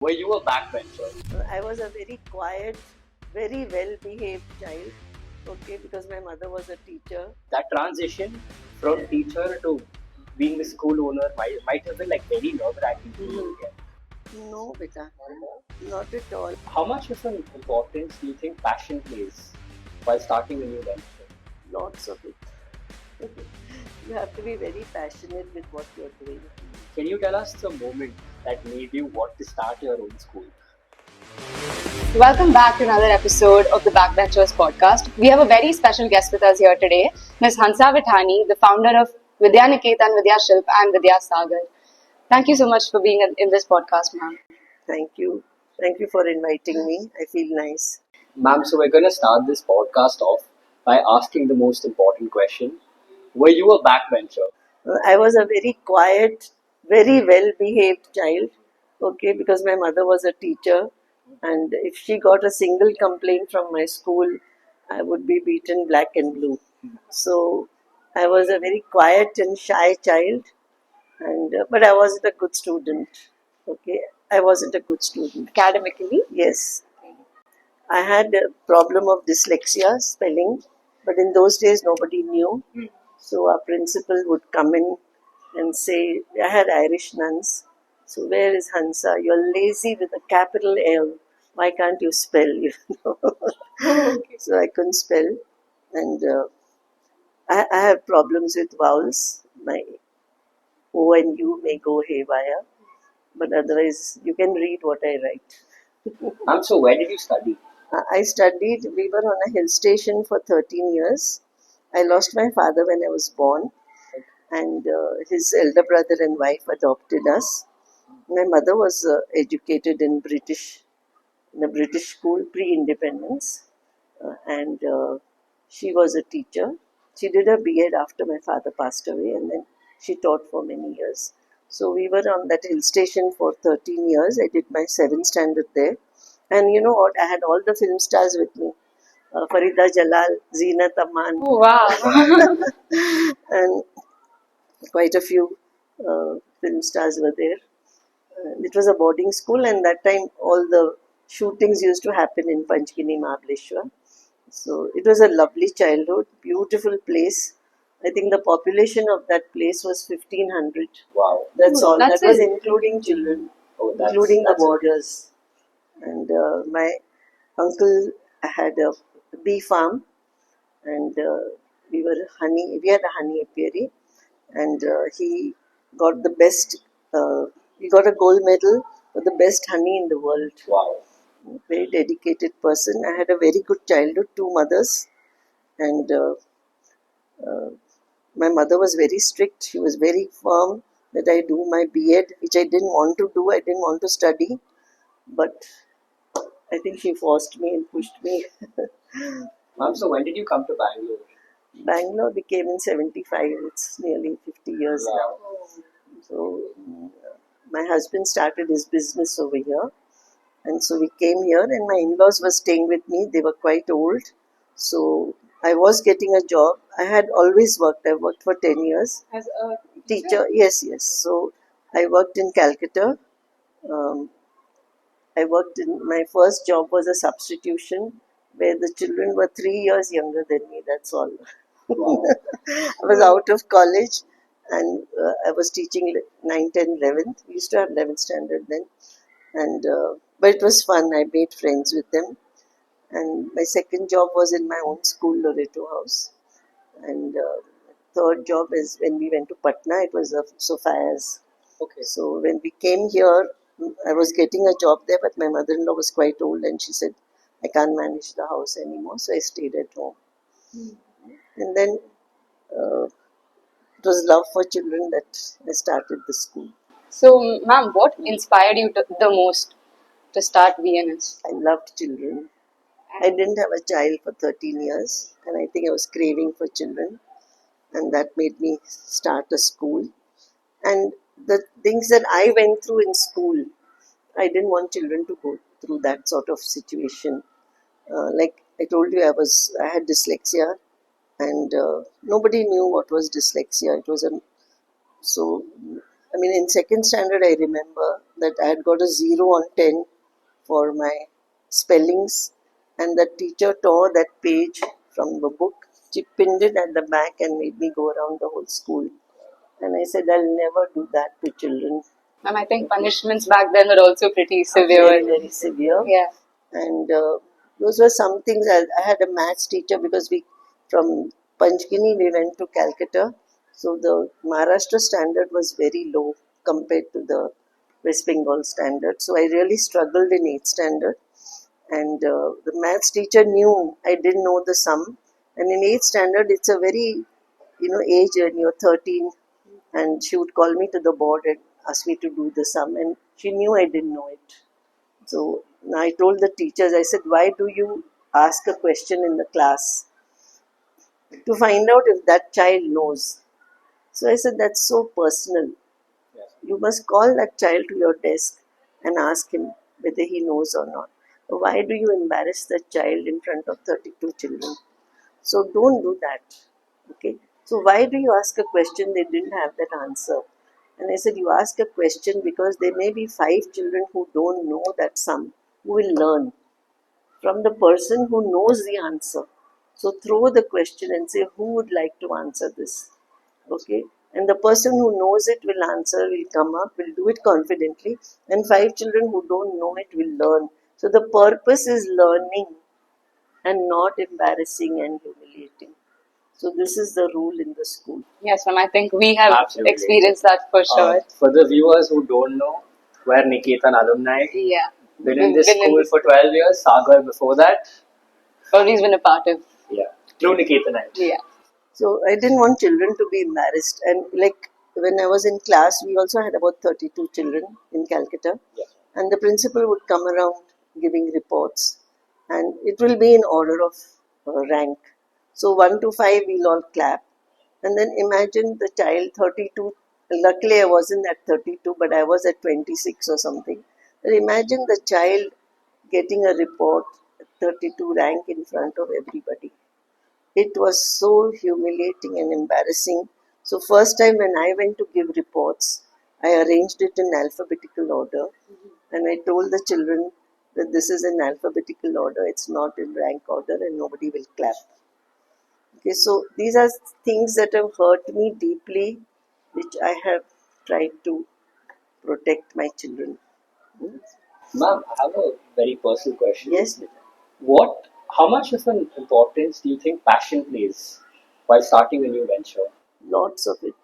Were you a backbencher? I was a very quiet, very well behaved child, okay, because my mother was a teacher. That transition from teacher to being the school owner might have been like very nerve-wracking for you again. No, beta, not at all. How much of an importance do you think passion plays while starting a new venture? Lots of it. You have to be very passionate with what you're doing. Can you tell us the moment that made you want to start your own school? Welcome back to another episode of the Backbenchers podcast. We have a very special guest with us here today, Ms. Hansa Vithani, the founder of VidyaNiketan, Vidyashilp and Vidya Sagar. Thank you so much for being in this podcast, ma'am. Thank you. Thank you for inviting me. I feel nice. Ma'am, so we're going to start this podcast off by asking the most important question. Were you a backbencher? I was a very quiet, very well behaved child, okay, because my mother was a teacher. And if she got a single complaint from my school, I would be beaten black and blue. So I was a very quiet and shy child, and but I wasn't a good student. Okay, I wasn't a good student. Academically? Yes, I had a problem of dyslexia, spelling, but in those days nobody knew. So our principal would come in and say, I had Irish nuns. So where is Hansa? You're lazy with a capital L. Why can't you spell? You know. So I couldn't spell, and I have problems with vowels. My O and U may go haywire, but otherwise you can read what I write. Ma'am, so where did you study? I studied, we were on a hill station for 13 years. I lost my father when I was born, and his elder brother and wife adopted us. My mother was educated in a British school pre-independence, and she was a teacher. She did her B.Ed after my father passed away, and then she taught for many years. So we were on that hill station for 13 years. I did my 7th standard there. And you know what? I had all the film stars with me. Farida Jalal, Zeenat Aman, Oh, wow. and quite a few film stars were there. It was a boarding school, and that time all the shootings used to happen in Panchgini, Mahabaleshwar. So it was a lovely childhood, beautiful place. I think the population of that place was 1,500. Wow. That's all. That's That was it. including children, Oh, including the that's boarders. And my uncle had a bee farm, and we had a honey apiary, and he got the best, he got a gold medal for the best honey in the world. Wow. Very dedicated person. I had a very good childhood, two mothers, and my mother was very strict. She was very firm that I do my B.Ed, which I didn't want to do. I didn't want to study, but I think she forced me and pushed me. Ma'am, so when did you come to Bangalore? Bangalore became in 75. It's nearly 50 years now. So my husband started his business over here. And so we came here, and my in-laws were staying with me. They were quite old. So I was getting a job. I had always worked. I worked for 10 years. As a Teacher, yes, yes. So I worked in Calcutta. Um, I worked in, my first job was a substitution where the children were 3 years younger than me. That's all. I was out of college, and I was teaching 9, 10, 11th. We used to have 11th standard then. And but it was fun. I made friends with them. And my second job was in my own school, Loreto House. And third job is when we went to Patna. It was a Sophia's. Okay. So when we came here, I was getting a job there, but my mother-in-law was quite old, and she said, I can't manage the house anymore. So I stayed at home. And then it was love for children that I started the school. So, ma'am, what inspired you the most to start VNS? I loved children. I didn't have a child for 13 years, and I think I was craving for children, and that made me start a school. And the things that I went through in school, I didn't want children to go through that sort of situation. Like I told you, I had dyslexia, and nobody knew what was dyslexia. It was a so. I mean, in second standard, I remember that I had got a 0 on 10 for my spellings, and the teacher tore that page from the book. She pinned it at the back and made me go around the whole school. And I said, I'll never do that to children. And I think punishments back then were also pretty severe. Very, very severe. Yeah. And those were some things. I had a maths teacher because from Panchgini, we went to Calcutta. So the Maharashtra standard was very low compared to the West Bengal standard. So I really struggled in 8th standard. And the maths teacher knew I didn't know the sum. And in 8th standard, it's a very, age when you're 13. And she would call me to the board and ask me to do the sum. And she knew I didn't know it. So I told the teachers, I said, why do you ask a question in the class to find out if that child knows? So I said, that's so personal. You must call that child to your desk and ask him whether he knows or not. Why do you embarrass that child in front of 32 children? So don't do that. Okay. So why do you ask a question they didn't have that answer? And I said, you ask a question because there may be 5 children who don't know that sum, who will learn from the person who knows the answer. So throw the question and say, who would like to answer this? Okay. And the person who knows it will answer, will come up, will do it confidently. And 5 children who don't know it will learn. So the purpose is learning and not embarrassing and humiliating. So this is the rule in the school. Yes, ma'am. I think we have Absolutely. experienced that for sure. For the viewers who don't know, we're Niketan alumni. Yeah. Been in this school for 12 years. Sagar before that. Always been a part of. Yeah. True Niketanite. Yeah. So I didn't want children to be embarrassed. And like when I was in class, we also had about 32 children in Calcutta. Yeah. And the principal would come around giving reports. And it will be in order of rank. So 1 to 5, we'll all clap. And then imagine the child 32. Luckily, I wasn't at 32, but I was at 26 or something. But imagine the child getting a report, 32 rank in front of everybody. It was so humiliating and embarrassing. So first time when I went to give reports, I arranged it in alphabetical order. And I told the children that this is in alphabetical order, it's not in rank order, and nobody will clap. Okay, so these are things that have hurt me deeply, which I have tried to protect my children. Ma'am, I have a very personal question. Yes, How much of an importance do you think passion plays while starting a new venture? lots of it.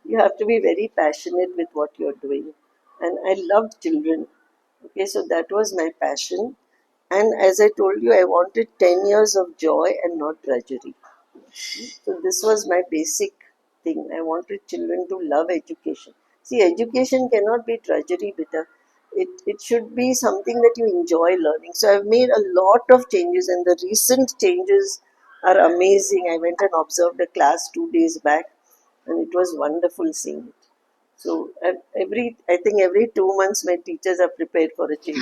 You have to be very passionate with what you're doing. And I loved children. Okay, so that was my passion. And as I told you, I wanted 10 years of joy and not drudgery. So this was my basic thing. I wanted children to love education. See, education cannot be drudgery, beta. It should be something that you enjoy learning. So I've made a lot of changes, and the recent changes are amazing. I went and observed a class 2 days back, and it was wonderful seeing it. So I think every 2 months my teachers are prepared for a change.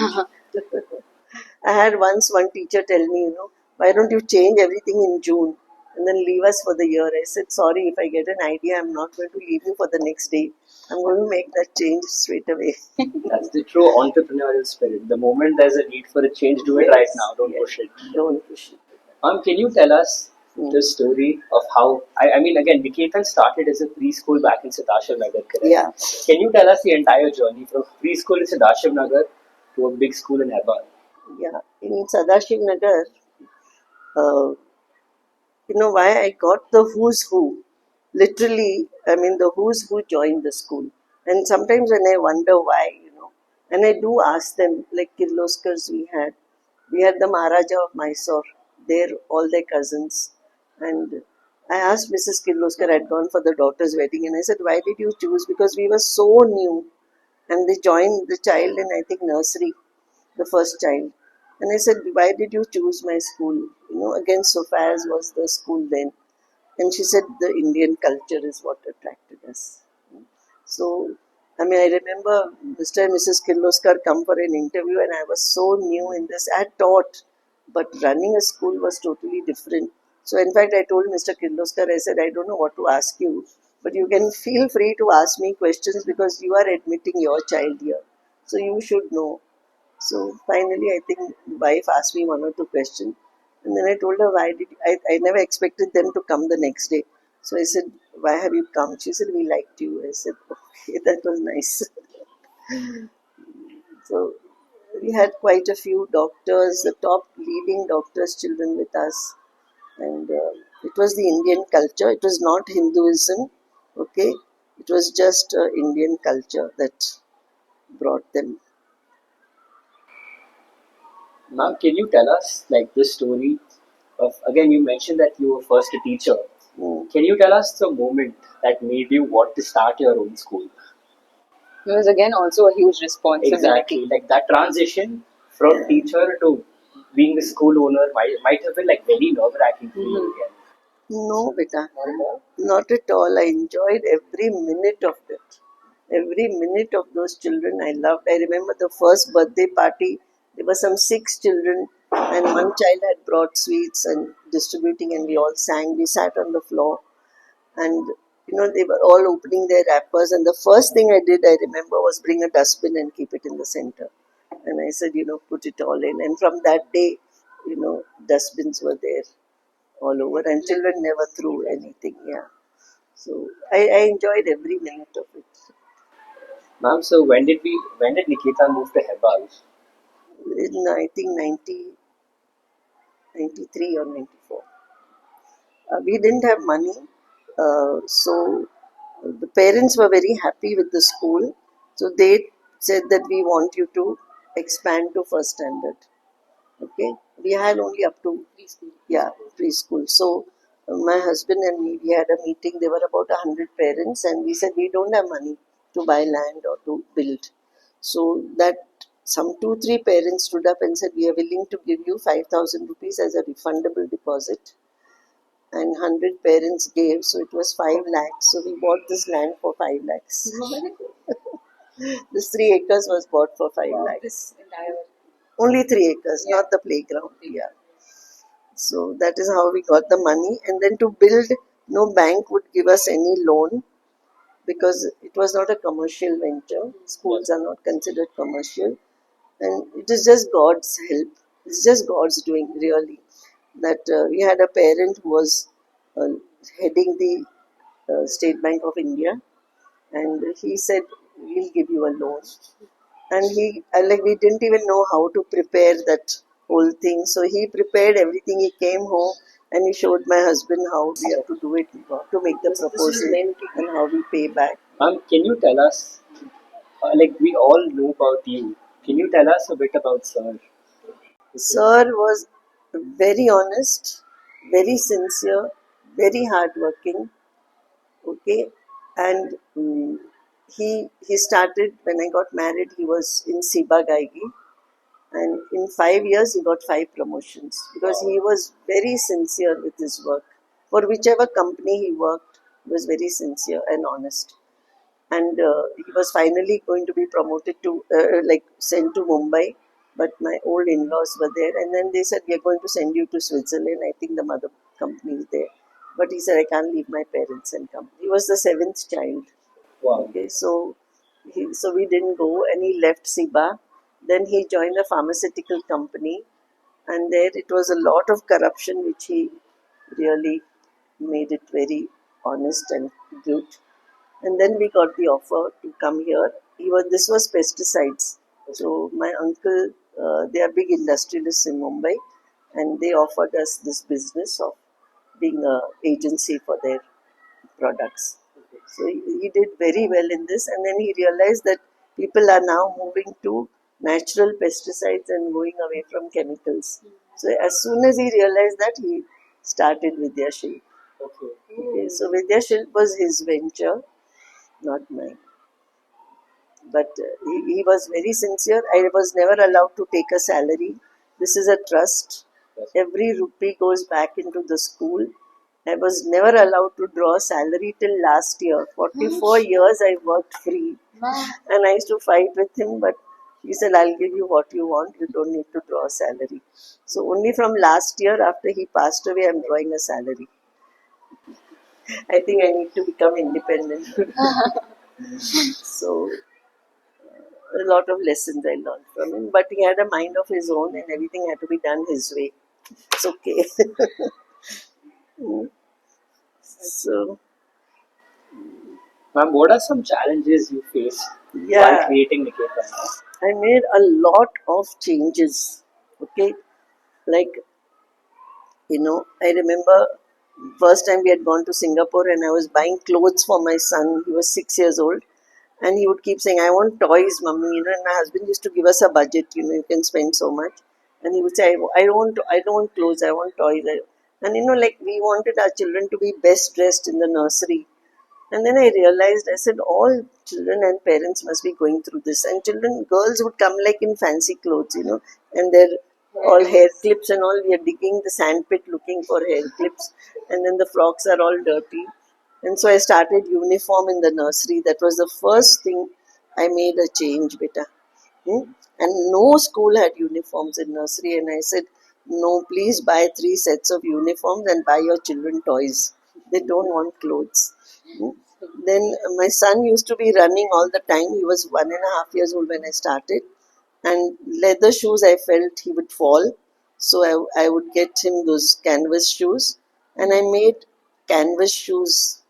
I had once one teacher tell me, why don't you change everything in June and then leave us for the year? I said, sorry, if I get an idea, I'm not going to leave you for the next day. I'm going to make that change straight away. That's the true entrepreneurial spirit. The moment there's a need for a change, do it right now. Don't push it. Don't push it. Can you tell us the story of how, I mean, again, Niketan started as a preschool back in Sadashiv Nagar, correct? Yeah. Can you tell us the entire journey from preschool in Sadashiv Nagar to a big school in Hebbal? Yeah. In Sadashiv Nagar, why I got the who's who. Literally, I mean, the who's who joined the school. And sometimes when I wonder why, and I do ask them, like Kirloskars we had the Maharaja of Mysore, all their cousins. And I asked Mrs. Kirloskar, I'd gone for the daughter's wedding, and I said, why did you choose? Because we were so new. And they joined the child in, I think, nursery, the first child. And I said, why did you choose my school? Again, Sophia's was the school then. And she said, the Indian culture is what attracted us. So, I mean, I remember Mr. and Mrs. Kirloskar come for an interview, and I was so new in this. I had taught, but running a school was totally different. So, in fact, I told Mr. Kirloskar, I said, I don't know what to ask you. But you can feel free to ask me questions because you are admitting your child here. So you should know. So finally, I think wife asked me one or two questions, and then I told her why did I never expected them to come the next day. So I said, "Why have you come?" She said, "We liked you." I said, "Okay, that was nice." So we had quite a few doctors, the top leading doctors' children with us, and it was the Indian culture. It was not Hinduism, okay. It was just Indian culture that brought them. Ma'am, can you tell us like the story of again? You mentioned that you were first a teacher. Mm. Can you tell us the moment that made you want to start your own school? It was again also a huge responsibility. Exactly, like that transition from Yeah. teacher to being a school owner might have been like very nerve wracking for you again. No, beta, not at all. I enjoyed every minute of it. Every minute of those children I loved. I remember the first birthday party. There were some six children, and one child had brought sweets and distributing, and we all sang. We sat on the floor, and they were all opening their wrappers. And the first thing I did, I remember, was bring a dustbin and keep it in the center. And I said, put it all in. And from that day, dustbins were there all over, and children never threw anything. Yeah. So I enjoyed every minute of it. Ma'am, so when did Nikita move to Hebal? In I think 93 or 94. We didn't have money, so the parents were very happy with the school. So they said that we want you to expand to first standard. Okay, we had only up to preschool. So my husband and me, we had a meeting. There were about 100 parents, and we said we don't have money to buy land or to build. So that some 2 3 parents stood up and said we are willing to give you 5,000 rupees as a refundable deposit, and 100 parents gave, so it was 5 lakhs. So we bought this land for 5 lakhs. This 3 acres was bought for 5 lakhs. Only 3 acres, not the playground. Yeah. So that is how we got the money. And then to build, no bank would give us any loan because it was not a commercial venture. Schools are not considered commercial. And it is just God's help. It's just God's doing, really. That we had a parent who was uh, heading the State Bank of India, and he said, "We'll give you a loan." And like we didn't even know how to prepare that whole thing. So he prepared everything. He came home and he showed my husband how we have to do it, to make the proposal, and how we pay back. Ma'am, can you tell us like we all know about you? Can you tell us a bit about Sir? Sir was very honest, very sincere, very hardworking. Okay, and he started when I got married. He was in Siba Gaigi, and in 5 years he got 5 promotions because he was very sincere with his work. For whichever company he worked, he was very sincere and honest. And he was finally going to be promoted to like sent to Mumbai, but my old in-laws were there, and then they said we are going to send you to Switzerland. I think the mother company is there, but he said I can't leave my parents and come. He was the seventh child. Wow. Okay, so we didn't go, and he left Siba. Then he joined a pharmaceutical company, and there it was a lot of corruption, which he really made it very honest and good. And then we got the offer to come here. This was pesticides. So my uncle, they are big industrialists in Mumbai, and they offered us this business of being a agency for their products. So he did very well in this, and then he realized that people are now moving to natural pesticides and going away from chemicals. So as soon as he realized that, he started Vidyashilp. Okay, so Vidyashilp was his venture, not mine. But he was very sincere. I was never allowed to take a salary. This is a trust. Every rupee goes back into the school. I was never allowed to draw a salary till last year. 44 years I worked free. And I used to fight with him, but he said, I'll give you what you want. You don't need to draw a salary. So only from last year, after he passed away, I'm drawing a salary. I think I need to become independent. So a lot of lessons I learned from him. But he had a mind of his own, and everything had to be done his way. It's okay. So Ma'am, what are some challenges you face while yeah, creating Niketan? I made a lot of changes. Okay, like I remember first time we had gone to Singapore, and I was buying clothes for my son. He was 6 years old, and he would keep saying, "I want toys, mummy." And my husband used to give us a budget. You can spend so much, and he would say, "I don't want clothes. I want toys." And like we wanted our children to be best dressed in the nursery. And then I realized, I said, all children and parents must be going through this. And children, girls would come like in fancy clothes, and they're all hair clips and all. We are digging the sandpit looking for hair clips. And then the frocks are all dirty. And so I started uniform in the nursery. That was the first thing I made a change, beta. And no school had uniforms in nursery. And I said, no, please buy 3 sets of uniforms and buy your children toys. They don't want clothes. Hmm. Then my son used to be running all the time. He was 1.5 years old when I started. And leather shoes, I felt he would fall. So I would get him those canvas shoes. And I made canvas shoes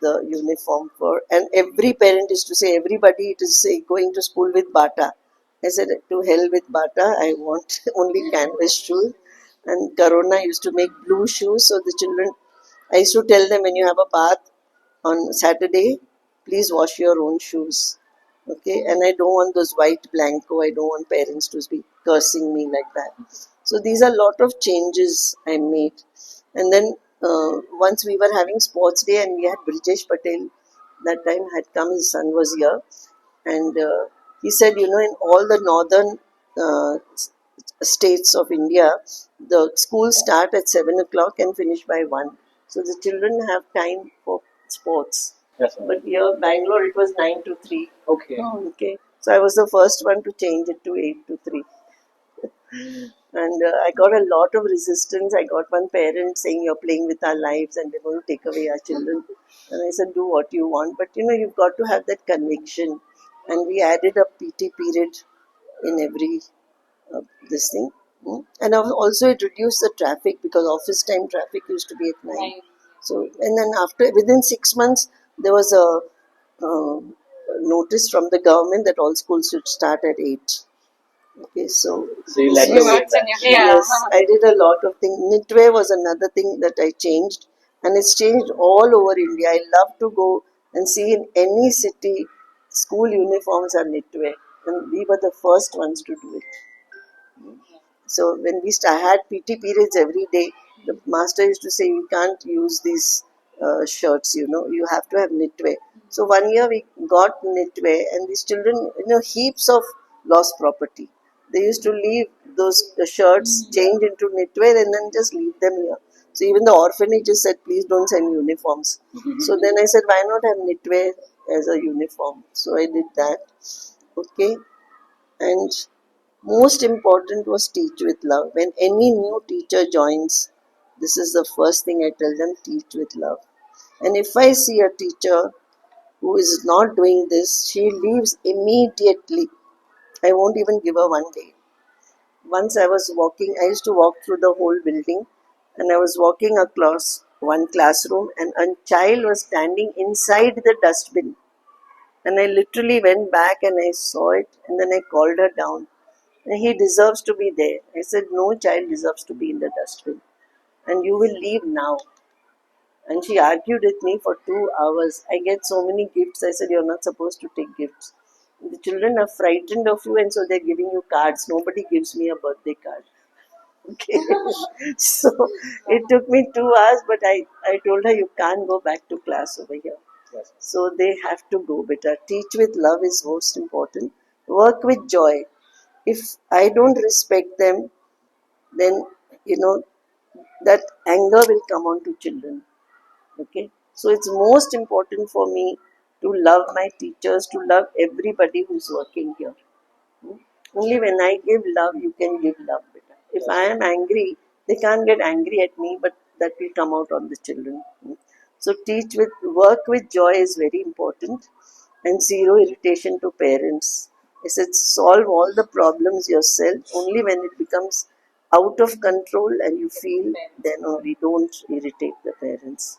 the uniform for. And every parent is to say, everybody it is say going to school with bata. I said, to hell with bata. I want only canvas shoes. And Corona used to make blue shoes. So the children, I used to tell them, when you have a bath on Saturday, please wash your own shoes. Okay, and I don't want those white blanco. I don't want parents to be cursing me like that. So these are a lot of changes I made. And then once we were having sports day, and we had Brijesh Patel that time had come. His son was here, and he said, in all the northern states of India, the schools start at 7 o'clock and finish by 1. So the children have time for sports. Yes, ma'am. But here, Bangalore, it was 9 to 3. Okay. Okay. So I was the first one to change it to 8 to 3. And I got a lot of resistance. I got one parent saying, "You're playing with our lives and they're going to take away our children." And I said, "Do what you want." But you've got to have that conviction. And we added a PT period in every this thing. And also it reduced the traffic, because office time traffic used to be at 9. Right. So, and then within 6 months, there was a notice from the government that all schools should start at 8. Okay, So you led the way in that. yes, I did a lot of things. Knitwear was another thing that I changed, and it's changed all over India. I love to go and see in any city, school uniforms are knitwear, and we were the first ones to do it. So when we had PT periods every day, the master used to say, "We can't use these shirts. You have to have knitwear." So one year we got knitwear, and these children, heaps of lost property. They used to leave those shirts, change into knitwear, and then just leave them here. So even the orphanages said, "Please don't send uniforms." So then I said, "Why not have knitwear as a uniform?" So I did that. Okay, and most important was teach with love. When any new teacher joins, this is the first thing I tell them: teach with love. And if I see a teacher who is not doing this, she leaves immediately. I won't even give her one day. Once I used to walk through the whole building, and I was walking across one classroom, and a child was standing inside the dustbin. And I literally went back and I saw it, and then I called her down. And he deserves to be there. I said, "No child deserves to be in the dustbin. And you will leave now." And she argued with me for 2 hours. I get so many gifts. I said, "You're not supposed to take gifts. The children are frightened of you, and so they're giving you cards. Nobody gives me a birthday card." Okay. So it took me 2 hours, but I told her, "You can't go back to class over here." Yes. So they have to go better. Teach with love is most important. Work with joy. If I don't respect them, then that anger will come on to children. Okay, so it's most important for me to love my teachers, to love everybody who's working here. Hmm? Only when I give love, you can give love better. If I am angry, they can't get angry at me, but that will come out on the children. So work with joy is very important, and zero irritation to parents. I said solve all the problems yourself. Only when it becomes out of control and you feel, then only don't irritate the parents.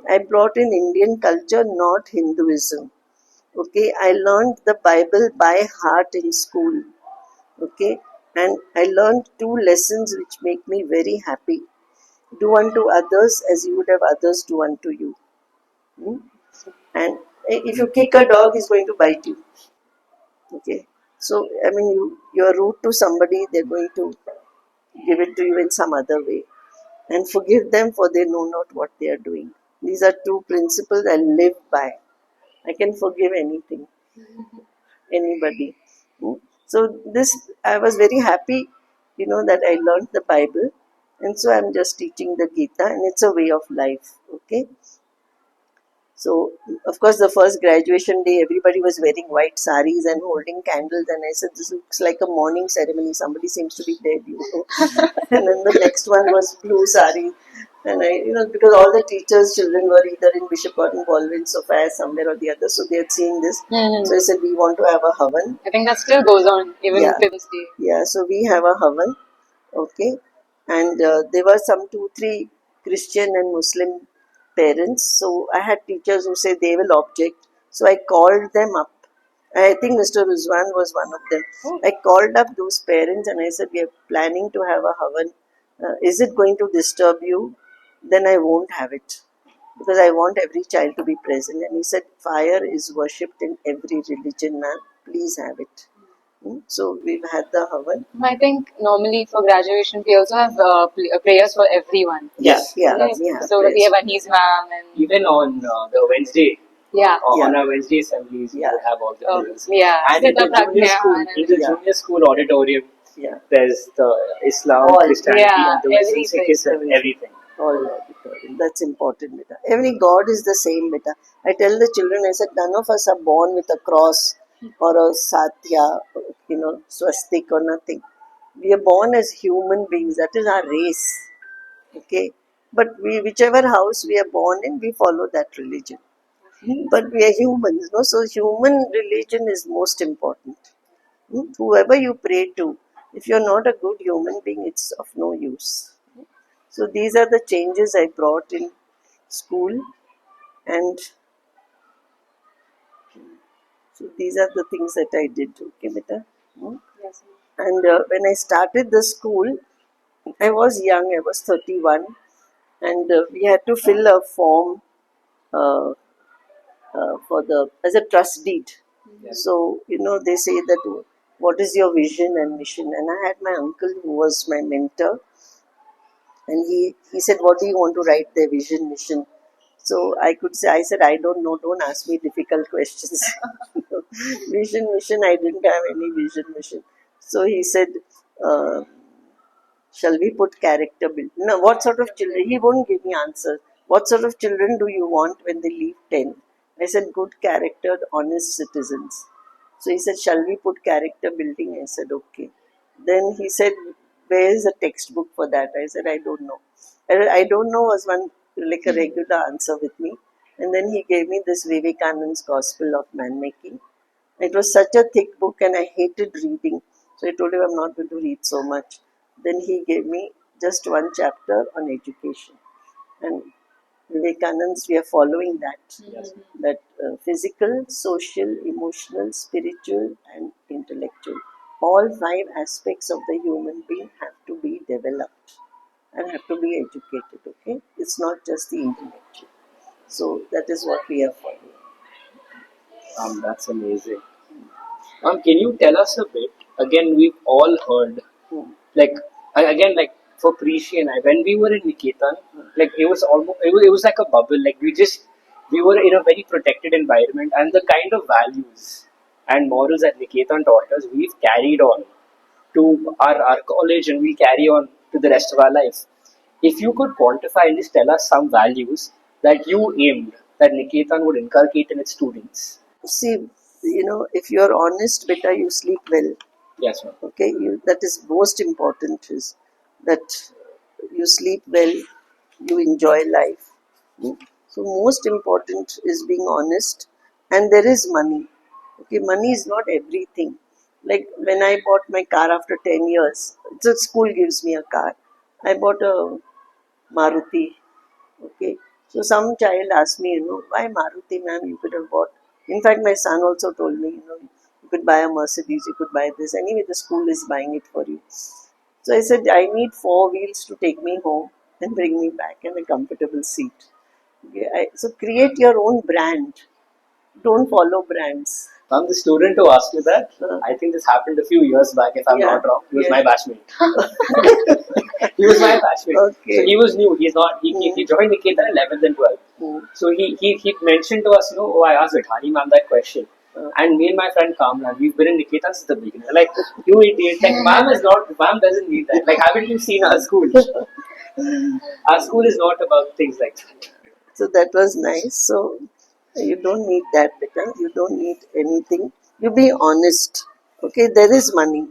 I brought in Indian culture, not Hinduism. Okay, I learned the Bible by heart in school. Okay, and I learned two lessons which make me very happy. Do unto others as you would have others do unto you. Hmm? And if you kick a dog, he's going to bite you. Okay, so I mean, you're rude to somebody, they're going to give it to you in some other way. And forgive them, for they know not what they are doing. These are two principles I live by. I can forgive anything, anybody. Hmm? So this, I was very happy, that I learned the Bible, and so I'm just teaching the Gita, and it's a way of life. Okay. So, of course, the first graduation day, everybody was wearing white saris and holding candles. And I said, this looks like a morning ceremony. Somebody seems to be dead. And then the next one was blue sari. And because all the teachers' children were either in Bishop Gordon Baldwin, Sophia, somewhere or the other. So they had seen this. So I said, we want to have a havan. I think that still goes on even Yeah. till this day. Yeah, so we have a havan. Okay. And there were some 2-3 Christian and Muslim parents. So I had teachers who say they will object. So I called them up. I think Mr. Rizwan was one of them. I called up those parents and I said, we are planning to have a havan. Is it going to disturb you? Then I won't have it. Because I want every child to be present. And he said, fire is worshipped in every religion, man. Please have it. So we've had the havan. I think normally for graduation we also have prayers for everyone. Yes. Yeah, Right? we have So prayers. we have Anis ma'am and Even on the Wednesday, yeah. on our Wednesday assemblies, we Yeah. would have all the prayers. Yeah. And in the Sita junior Prajna school, and in the Yeah. junior school auditorium, Yeah. there's the Islam, All. Christianity, Yeah, and the Western everything. Sikhism, everything. All auditorium. That's important, beta. Every God is the same, beta. I tell the children, I said, none of us are born with a cross or a satya, swastik or nothing. We are born as human beings. That is our race. Okay. But whichever house we are born in, we follow that religion. But we are humans, no? So human religion is most important. Whoever you pray to, if you're not a good human being, it's of no use. So these are the changes I brought in school, and so these are the things that I did. Okay, beta. Yes. And when I started the school, I was young. I was 31, and we had to fill a form uh, for the as a trust deed. So they say that what is your vision and mission? And I had my uncle who was my mentor, and he said, what do you want to write their vision mission? So I said, I don't know, don't ask me difficult questions. Vision mission, I didn't have any vision mission. So he said, uh, shall we put character build? No, what sort of children? He won't give me answer. What sort of children do you want when they leave 10? I said, good character, honest citizens. So he said, shall we put character building? I said, okay. Then he said, where is the textbook for that? I said, I don't know. I don't know was one like a regular answer with me. And then he gave me this Vivekananda's Gospel of Man Making. It was such a thick book and I hated reading. So I told him I'm not going to read so much. Then he gave me just one chapter on education. And Vivekananda's, we are following that. Yes. That physical, social, emotional, spiritual, and intellectual. All 5 aspects of the human being have to be developed and have to be educated. Okay, it's not just the intellectual. So that is what we are following. That's amazing. Can you tell us a bit? Again, we've all heard, Hmm. like, again, like for Preeti and I, when we were in Niketan, like it was almost, it was like a bubble. Like we were in a very protected environment, and the kind of values and morals that Niketan taught us, we've carried on to our college, and we carry on to the rest of our life. If you could quantify and just tell us some values that you aimed that Niketan would inculcate in its students. See, if you are honest, beta, you sleep well. Yes, ma'am. Okay, that is most important, is that you sleep well, you enjoy life. So most important is being honest, and there is money. Okay, money is not everything. Like when I bought my car after 10 years, the school gives me a car. I bought a Maruti. Okay, so some child asked me, why Maruti, ma'am? You could have bought. In fact, my son also told me, you could buy a Mercedes, you could buy this. Anyway, the school is buying it for you. So I said, I need four wheels to take me home and bring me back and a comfortable seat. Okay, so create your own brand. Don't follow brands. I'm the student who asked you that. I think this happened a few years back, if I'm Yeah, not wrong. He was yeah. my batchmate. He was my batchmate. Okay. So he was new. He's not. He joined Niketan 11th and 12th. Mm. So he mentioned to us, oh, I asked Vithani ma'am that question. And me and my friend Kamran, we've been in Niketan since the beginning. Like, you idiot. Like, ma'am doesn't need that. Like, haven't you seen our school? Our school is not about things like that. So that was nice. So you don't need that because you don't need anything. You be honest. Okay, there is money.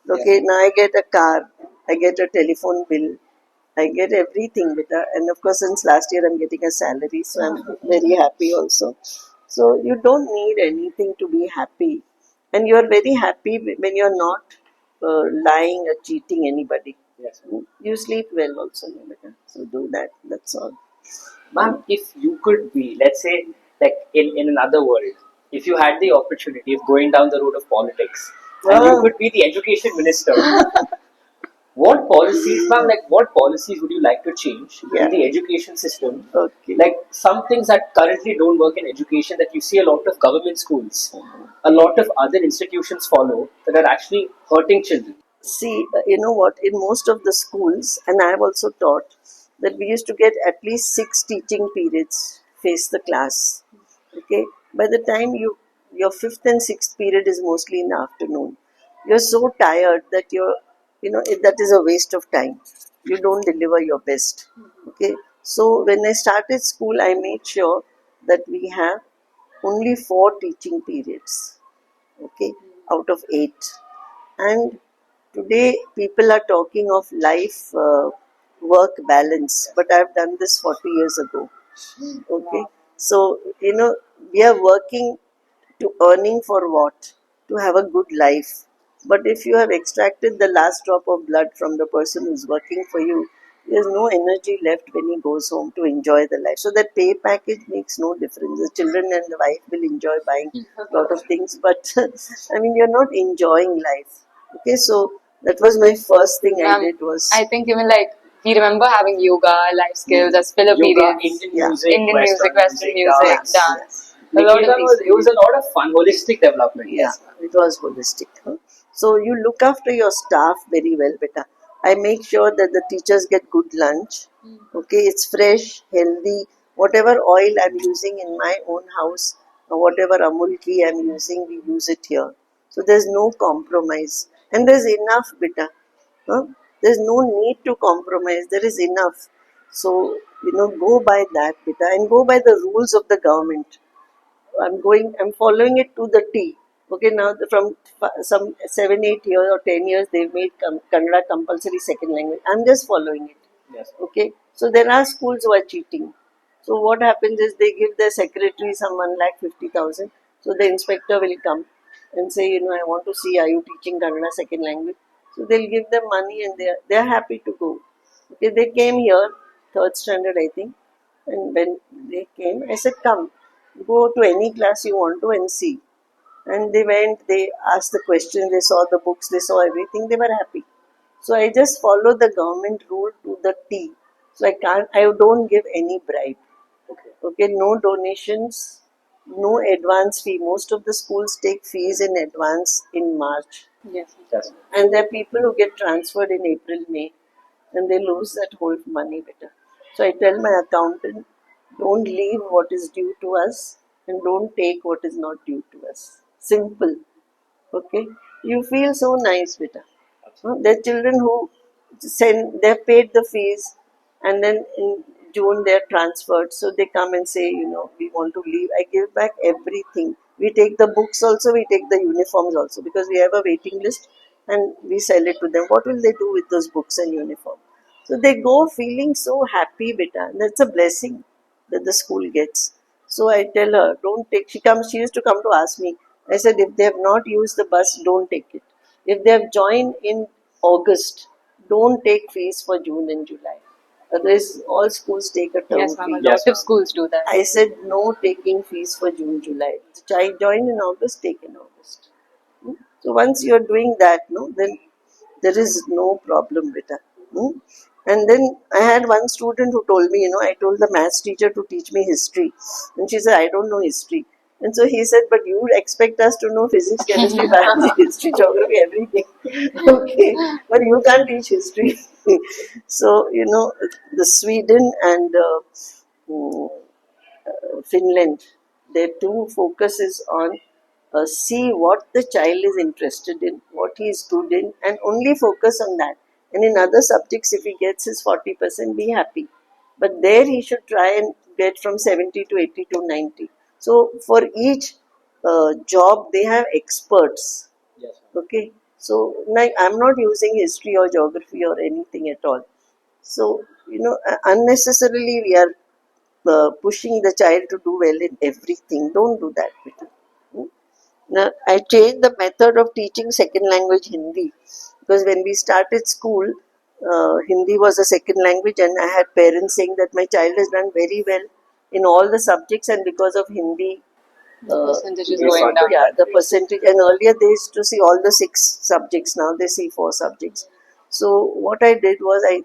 Okay, now I get a car, I get a telephone bill, I get everything better. And of course, since last year I'm getting a salary, so I'm very happy also. So you don't need anything to be happy. And you're very happy when you're not lying or cheating anybody. Yes. You sleep well also, no better. So do that. That's all. Ma'am, if you could be, let's say, like in another world, if you had the opportunity of going down the road of politics and you could be the education minister, what policies, ma'am, like what policies would you like to change in the education system? Okay. Like some things that currently don't work in education that you see a lot of government schools, a lot of other institutions follow that are actually hurting children. See, you know what? In most of the schools, and I have also taught, that we used to get at least 6 teaching periods face the class. Okay, by the time your fifth and sixth period is mostly in the afternoon, you're so tired that that is a waste of time. You don't deliver your best. Okay, so when I started school, I made sure that we have only 4 teaching periods. Okay, out of 8. And today people are talking of life work balance, but I've done this 40 years ago. Okay, so we are working to earning for what? To have a good life. But if you have extracted the last drop of blood from the person who's working for you, there's no energy left when he goes home to enjoy the life. So that pay package makes no difference. The children and the wife will enjoy buying a lot of things, but I mean, you're not enjoying life. Okay, so that was my first thing I did was. I think even like we remember having yoga, life skills as filler Yoga, periods. Indian Yeah. music, Indian music, Western music, dance. dance. A lot of Niketan these. it was a lot of fun, holistic development. Yeah, it was holistic. Huh? So you look after your staff very well, beta. I make sure that the teachers get good lunch. Okay, it's fresh, healthy. Whatever oil I'm using in my own house, or whatever Amul ghee I'm using, we use it here. So there's no compromise, and there's enough, beta. Huh? There's no need to compromise. There is enough. So go by that, beta, and go by the rules of the government. I'm following it to the T. Okay, now from some 7, 8 years or 10 years, they've made Kannada compulsory second language. I'm just following it. Yes. Okay, so there are schools who are cheating. So what happens is they give their secretary some 1,50,000. So the inspector will come and say, I want to see, are you teaching Kannada second language? So they'll give them money and they're happy to go. Okay, they came here, third standard I think, and when they came, I said, come, go to any class you want to and see. And they went, they asked the questions, they saw the books, they saw everything, they were happy. So I just follow the government rule to the T. So I don't give any bribe. Okay, no donations, no advance fee. Most of the schools take fees in advance in March. Yes. Yes. And there are people who get transferred in April, May, and they lose that whole money better. So I tell my accountant, don't leave what is due to us and don't take what is not due to us. Simple. Okay? You feel so nice, beta. There are children who they've paid the fees and then in June they're transferred. So they come and say, we want to leave. I give back everything. We take the books also, we take the uniforms also because we have a waiting list and we sell it to them. What will they do with those books and uniform? So they go feeling so happy, beta. And that's a blessing. that the school gets. So I tell her, don't take. She used to come to ask me. I said, if they have not used the bus, don't take it. If they have joined in August, don't take fees for June and July. Otherwise, all schools take a term Yes, ma'am. A fee. lot of schools do that. I said, no taking fees for June, July. The child joined in August, take in August. So once you are doing that, no, then there is no problem with her. And then I had one student who told me, I told the maths teacher to teach me history. And she said, I don't know history. And so he said, but you expect us to know physics, chemistry, biology, history, geography, everything. Okay, but you can't teach history. So, the Sweden and mm, Finland, their two focus is on see what the child is interested in, what he is good in, and only focus on that. And in other subjects, if he gets his 40%, be happy. But there he should try and get from 70 to 80 to 90. So for each job, they have experts. Okay. So like I'm not using history or geography or anything at all. So unnecessarily we are pushing the child to do well in everything. Don't do that, beta. Now, I changed the method of teaching second language Hindi because when we started school, Hindi was a second language, and I had parents saying that my child has done very well in all the subjects, and because of Hindi, The percentage is they going down. yeah, the percentage. And earlier they used to see all the 6 subjects. Now they see 4 subjects. So what I did was I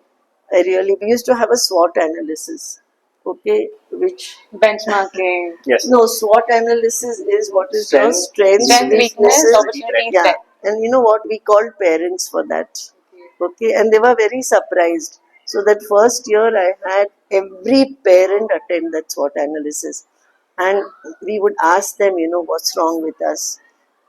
really we used to have a SWOT analysis. Okay, which Benchmarking. Yes. no, SWOT analysis is what is your Strength, strengths, Strength, weakness, weaknesses, opportunities, yeah. threat. And you know what we called parents for that. Okay, and they were very surprised. So that first year I had every parent attend that SWOT analysis, and we would ask them, what's wrong with us,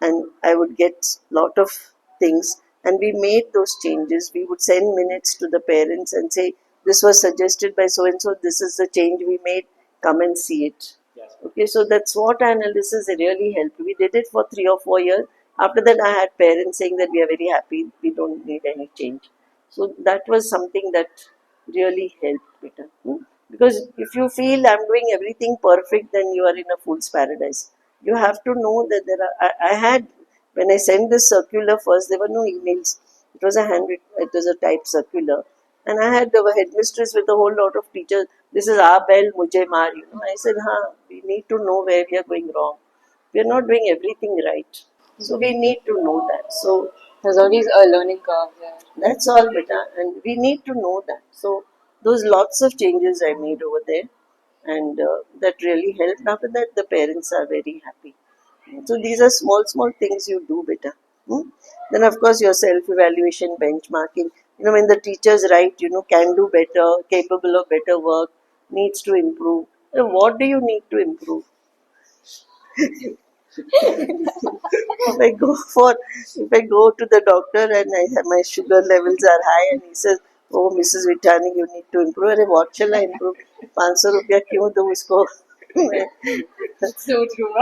and I would get lot of things, and we made those changes. We would send minutes to the parents and say, this was suggested by so and so, this is the change we made, come and see it. Okay, so that SWOT analysis really helped. We did it for 3 or 4 years. After that, I had parents saying that we are very happy, we don't need any change. So that was something that really helped better. Because if you feel I'm doing everything perfect, then you are in a fool's paradise. You have to know that there are. I had when I sent this circular first, there were no emails. It was it was a typed circular, and I had the headmistress with a whole lot of teachers. This is our bell, mujhe maar. I said, we need to know where we are going wrong. We are not doing everything right, so we need to know that. So There's always a learning curve there. that's all, beta, and we need to know that. So those lots of changes I made over there, and that really helped. After that, the parents are very happy. So these are small things you do, beta. Then of course your self-evaluation, benchmarking. When the teachers write, can do better, capable of better work, needs to improve. What do you need to improve? If I go to the doctor and I have my sugar levels are high and he says, "Oh, Mrs. Vithani, you need to improve." अरे what shall I improve? 500 रुपया क्यों दूँ उसको? So true.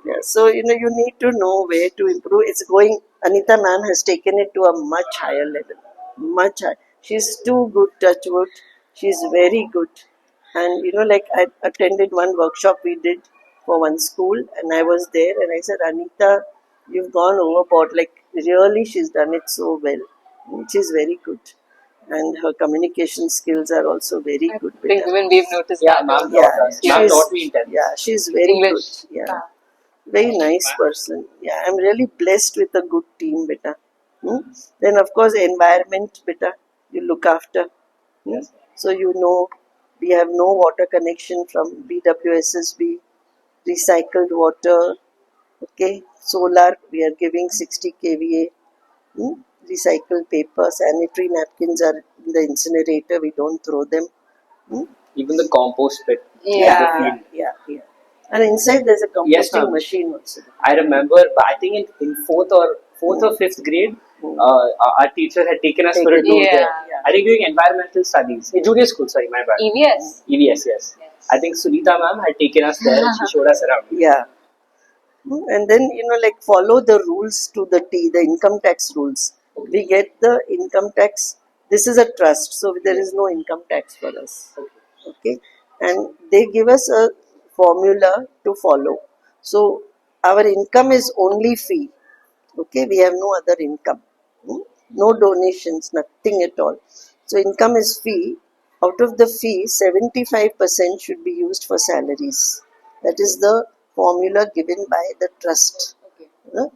Yeah, so you need to know where to improve. It's going. Anita ma'am has taken it to a much higher level, much higher. She's too good, touch wood. She's very good, and like I attended one workshop we did for one school, and I was there, and I said, Anita, you've gone overboard. Like really, she's done it so well. She's very good, and her communication skills are also very good. I think Beta. even we've noticed Yeah, that. ma'am Yeah, taught us. Ma'am taught me in 10th. yeah, she's very English. good. Yeah, very nice person. Yeah, I'm really blessed with a good team, beta. Then of course environment, beta. You look after. So we have no water connection from BWSSB, recycled water. Okay, solar we are giving 60 kVA. Recycled paper, sanitary napkins are in the incinerator. We don't throw them. Even the compost pit. Yeah. Yeah. And inside there's a Yes, composting ma'am. machine also. I remember, I think in fourth or fifth grade, our teacher had taken us for a tour Yeah. there. I think doing environmental studies in junior school. Sorry, my bad. EVS. EVS, yes. I think Sunita ma'am had taken us there and she showed us around. Yeah. And then, like follow the rules to the T, the income tax rules. We get the income tax. This is a trust, so there is no income tax for us. Okay. and they give us a formula to follow. So our income is only fee. Okay, we have no other income. Hmm? No donations, nothing at all. So income is fee. Out of the fee, 75% should be used for salaries. That is the formula given by the trust. Huh?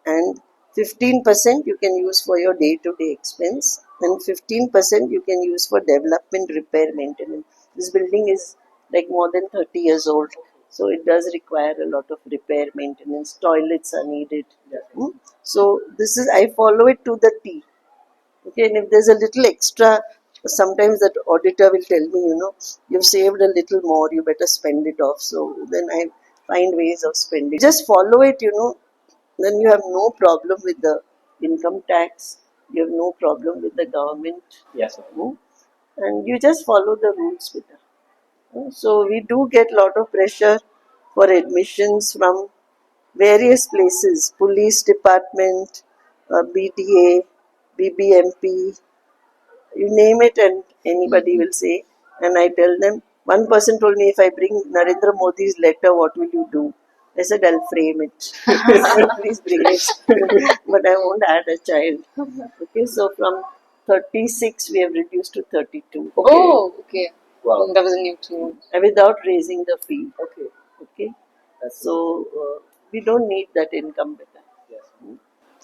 And 15% you can use for your day-to-day expense, and 15% you can use for development, repair, maintenance. This building is like more than 30 years old, so it does require a lot of repair, maintenance. Toilets are needed. Hmm? So this is, I follow it to the T. Okay, and if there's a little extra, sometimes that auditor will tell me, you've saved a little more, you better spend it off. So then I find ways of spending. Just follow it, then you have no problem with the income tax, you have no problem with the government. Yes, Hmm? And you just follow the rules with them. So we do get a lot of pressure for admissions from various places, police department, BDA, BBMP, you name it, and anybody will say. And I tell them, one person told me, if I bring Narendra Modi's letter, what will you do? I said, I'll frame it. Please bring it. But I won't add a child. Okay, so from 36, we have reduced to 32. Okay. Oh, okay. Wow. That was a new tune. Without raising the fee. Okay. Okay, That's so we don't need that income with that. yes.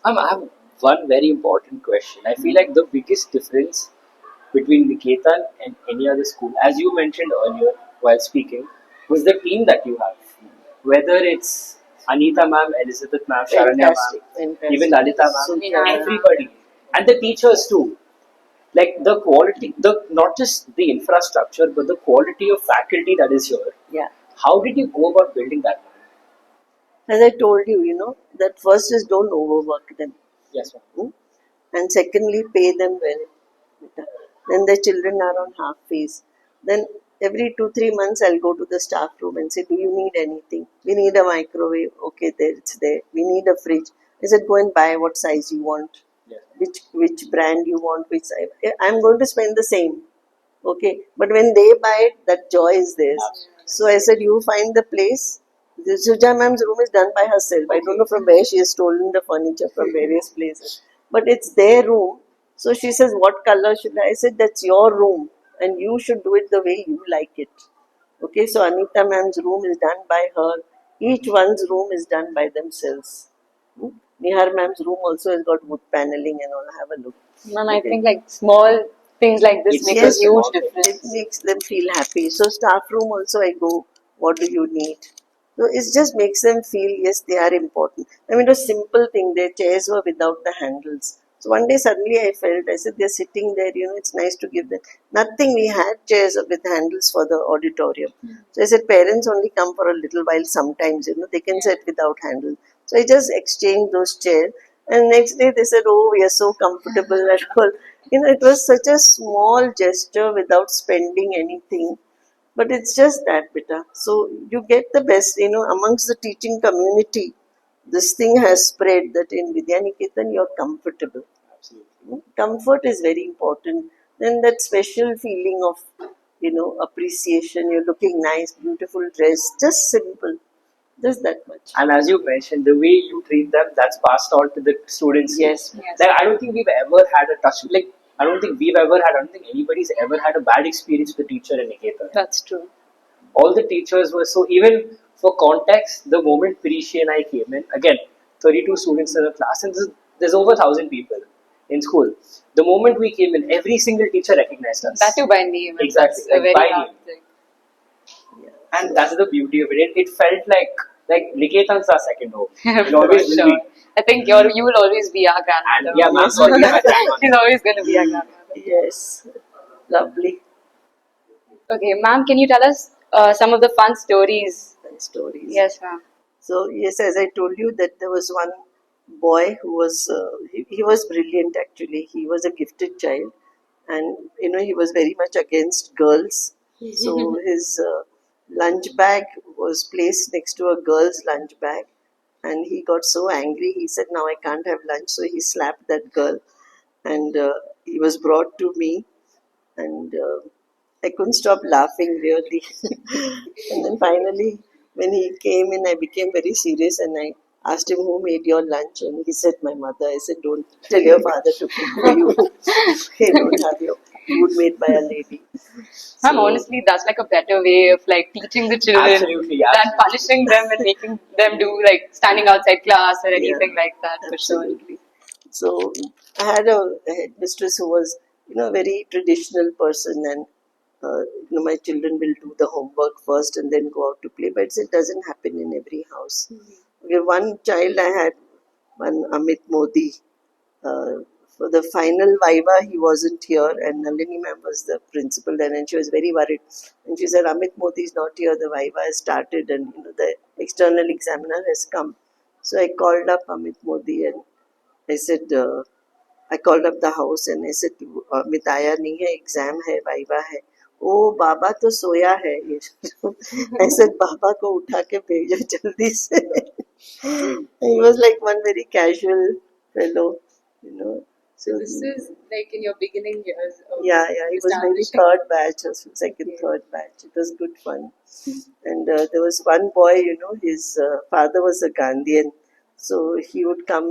I have one very important question. I feel like the biggest difference between Niketan and any other school, as you mentioned earlier while speaking, was the team that you have. Whether it's Anita ma'am, Elizabeth ma'am, Sharanya Fantastic, ma'am, fantastic. even Lalita ma'am, Sujana. everybody, and the teachers too. Like the quality, the not just the infrastructure, but the quality of faculty that is here. Yeah. How did you go about building that? As I told you, that first is don't overwork them. Yes, ma'am. Hmm? And secondly, pay them well. Then the children are on half fees. Then every 2-3 months, I'll go to the staff room and say, "Do you need anything? We need a microwave. Okay, there it's there. We need a fridge." I said, "Go and buy what size you want, Yes. which brand you want, which size." I'm going to spend the same. Okay, but when they buy it, that joy is theirs. So I said, "You find the place." The Suja ma'am's room is done by herself. I don't know from where she has stolen the furniture from various places, but it's their room. So she says, "What color should I?" I said, "That's your room, and you should do it the way you like it." Okay, so Anita ma'am's room is done by her. Each one's room is done by themselves. Hmm? Nihar ma'am's room also has got wood paneling and all. Have a look. Ma'am, I think like small things like this It's make a Yes, huge it difference. makes them feel happy. So staff room also I go, what do you need? So it just makes them feel, yes, they are important. I mean, it was a simple thing. Their chairs were without the handles. So one day suddenly I felt, I said, they're sitting there, it's nice to give them. Nothing, we had chairs with handles for the auditorium. So I said, parents only come for a little while sometimes, they can sit without handles. So I just exchanged those chairs. And next day they said, "Oh, we are so comfortable at all." It was such a small gesture without spending anything. But it's just that, beta. So you get the best, amongst the teaching community. This thing has spread that in VidyaNiketan you're comfortable. Absolutely. Comfort is very important. Then that special feeling of, appreciation. You're looking nice, beautiful dress, just simple, just that much. And as you mentioned, the way you treat them, that's passed on to the students. too. Yes. Yes. Like I don't think we've ever had a touch. Like I don't think we've ever had. I don't think anybody's ever had a bad experience with a teacher in Niketan. That's true. All the teachers were so. Even for context, the moment Parishi and I came in, again, 32 students in a class, and there's over 1,000 people in school. The moment we came in, every single teacher recognized us. That too by name. And Exactly, That's a like very by hard name. thing. And that's the beauty of it. It felt like Niketan's our second home. It always For will sure. be. I think you will always be our grandmother. And yeah, ma'am, sorry, my grandmother. She's always going to be our grandmother. Yes, lovely Okay, ma'am, can you tell us some of the fun stories? stories. Yes, ma'am. So yes, as I told you that there was one boy who was he was brilliant actually. He was a gifted child, and he was very much against girls. So his lunch bag was placed next to a girl's lunch bag, and he got so angry. He said, "Now I can't have lunch." So he slapped that girl, and he was brought to me, and I couldn't stop laughing really. And then finally, when he came in, I became very serious and I asked him, "Who made your lunch?" And he said, "My mother." I said, "Don't tell your father to cook for you. Hey, don't have your food made by a lady." Ma'am, So, honestly, that's like a better way of like teaching the children Absolutely, than punishing them and making them do like standing outside class or yeah, anything like that for sure. absolutely. So I had a headmistress who was, a very traditional person, and my children will do the homework first and then go out to play. But it doesn't happen in every house. Okay, one child I had, one Amit Modi. For the final viva, he wasn't here, and Nalini ma'am was the principal then, and she was very worried. And she said, "Amit Modi is not here. The viva has started, and the external examiner has come." So I called up Amit Modi and I said, I called up the house and I said, "Amit आया नहीं है, exam है, viva है." ओ बाबा तो सोया है. I said, "बाबा को उठा के भेजो जल्दी से." He was like one very casual fellow, you know. So This is like in your beginning years of yeah, it was maybe establishing. third batch or second, Okay. third batch. It was good fun. And there was one boy, his father was a Gandhian. So he would come,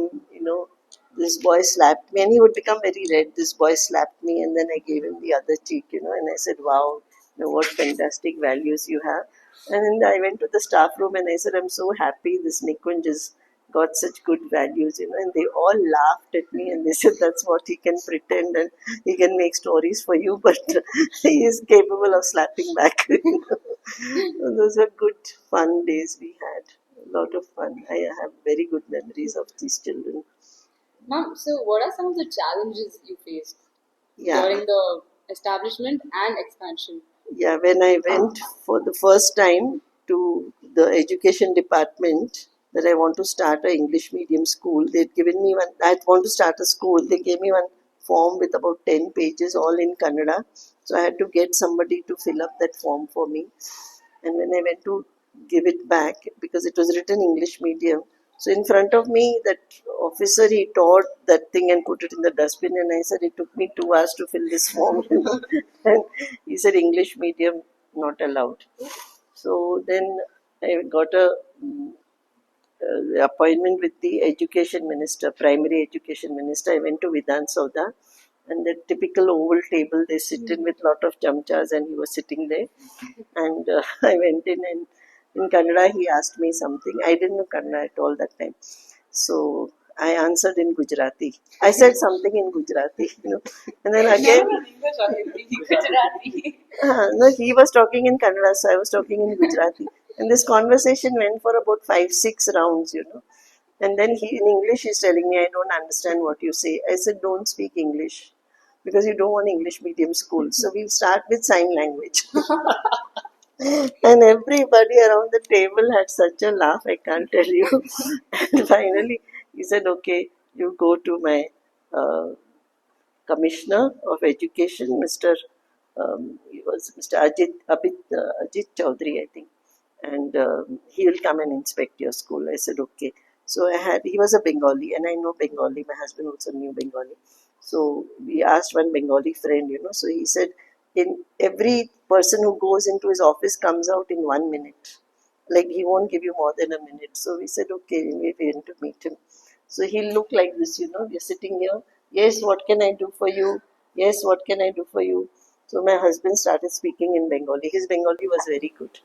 this boy slapped me and he would become very red. This boy slapped me and then I gave him the other cheek, and I said, "Wow, what fantastic values you have." And then I went to the staff room and I said, "I'm so happy this Nikunj has got such good values, and they all laughed at me and they said, "That's what he can pretend and he can make stories for you, but he is capable of slapping back." So those were good, fun days we had. A lot of fun. I have very good memories of these children. Ma'am, so what are some of the challenges you faced Yeah, during the establishment and expansion? yeah. When I went for the first time to the education department that I want to start a English medium school, they'd given me one. I want to start a school. They gave me one form with about 10 pages, all in Kannada. So I had to get somebody to fill up that form for me. And when I went to give it back, because it was written English medium, so in front of me, that officer, he tore that thing and put it in the dustbin. And I said, "It took me 2 hours to fill this form." And he said, "English medium not allowed." So then I got a appointment with the education minister, primary education minister. I went to Vidhan Sauda, and the typical oval table they sit in with lot of chamchas, and he was sitting there. And I went in, and in Kannada he asked me something. I didn't know Kannada at all that time, so I answered in Gujarati. I said something in Gujarati, and then again. No, he was talking in Kannada, so I was talking in Gujarati. And this conversation went for about 5, 6 rounds. And then he, in English, he's telling me, "I don't understand what you say." I said, "Don't speak English because you don't want English medium school. So we'll start with sign language." And everybody around the table had such a laugh, I can't tell you. And finally, he said, "Okay, you go to my uh, Commissioner of Education, he was Mr. Ajit Chaudhary, I think, and he will come and inspect your school." I said, "Okay." So he was a Bengali, and I know Bengali. My husband also knew Bengali. So we asked one Bengali friend, so he said, in every person who goes into his office comes out in 1 minute. Like he won't give you more than a minute. So we said, "Okay," we went to meet him. So he looked like this, we're sitting here. "Yes, what can I do for you? Yes, what can I do for you?" So my husband started speaking in Bengali. His Bengali was very good.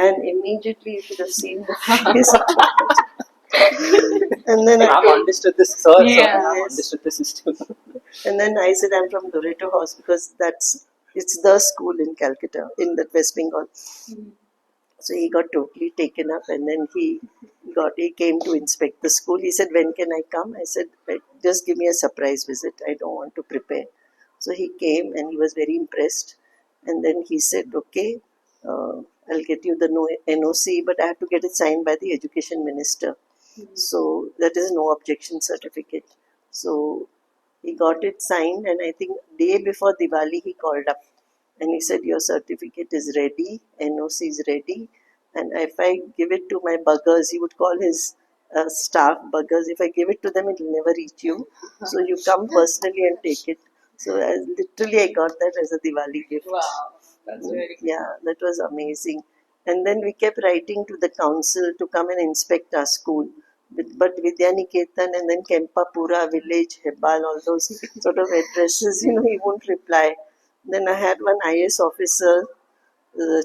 And immediately you should have seen the face. And then I I've told, understood this, sir. Yeah. I've yes. understood the system. And then I said, "I'm from Loreto House," because it's the school in Calcutta, in the West Bengal. So he got totally taken up, and then he came to inspect the school. He said, "When can I come?" I said, "Just give me a surprise visit. I don't want to prepare." So he came and he was very impressed. And then he said, "Okay, I'll get you the NOC, but I have to get it signed by the education minister. So that is no objection certificate." So he got it signed, and I think day before Diwali he called up and he said, "Your certificate is ready, NOC is ready, and if I give it to my buggers," he would call his staff buggers, "if I give it to them, it will never reach you. So you come personally and take it." So literally, I got that as a Diwali gift. Wow, that's very good. Yeah, that was amazing. And then we kept writing to the council to come and inspect our school. But VidyaNiketan and then Kempapura village, Hebbal, all those sort of addresses, he won't reply. Then I had one IS officer,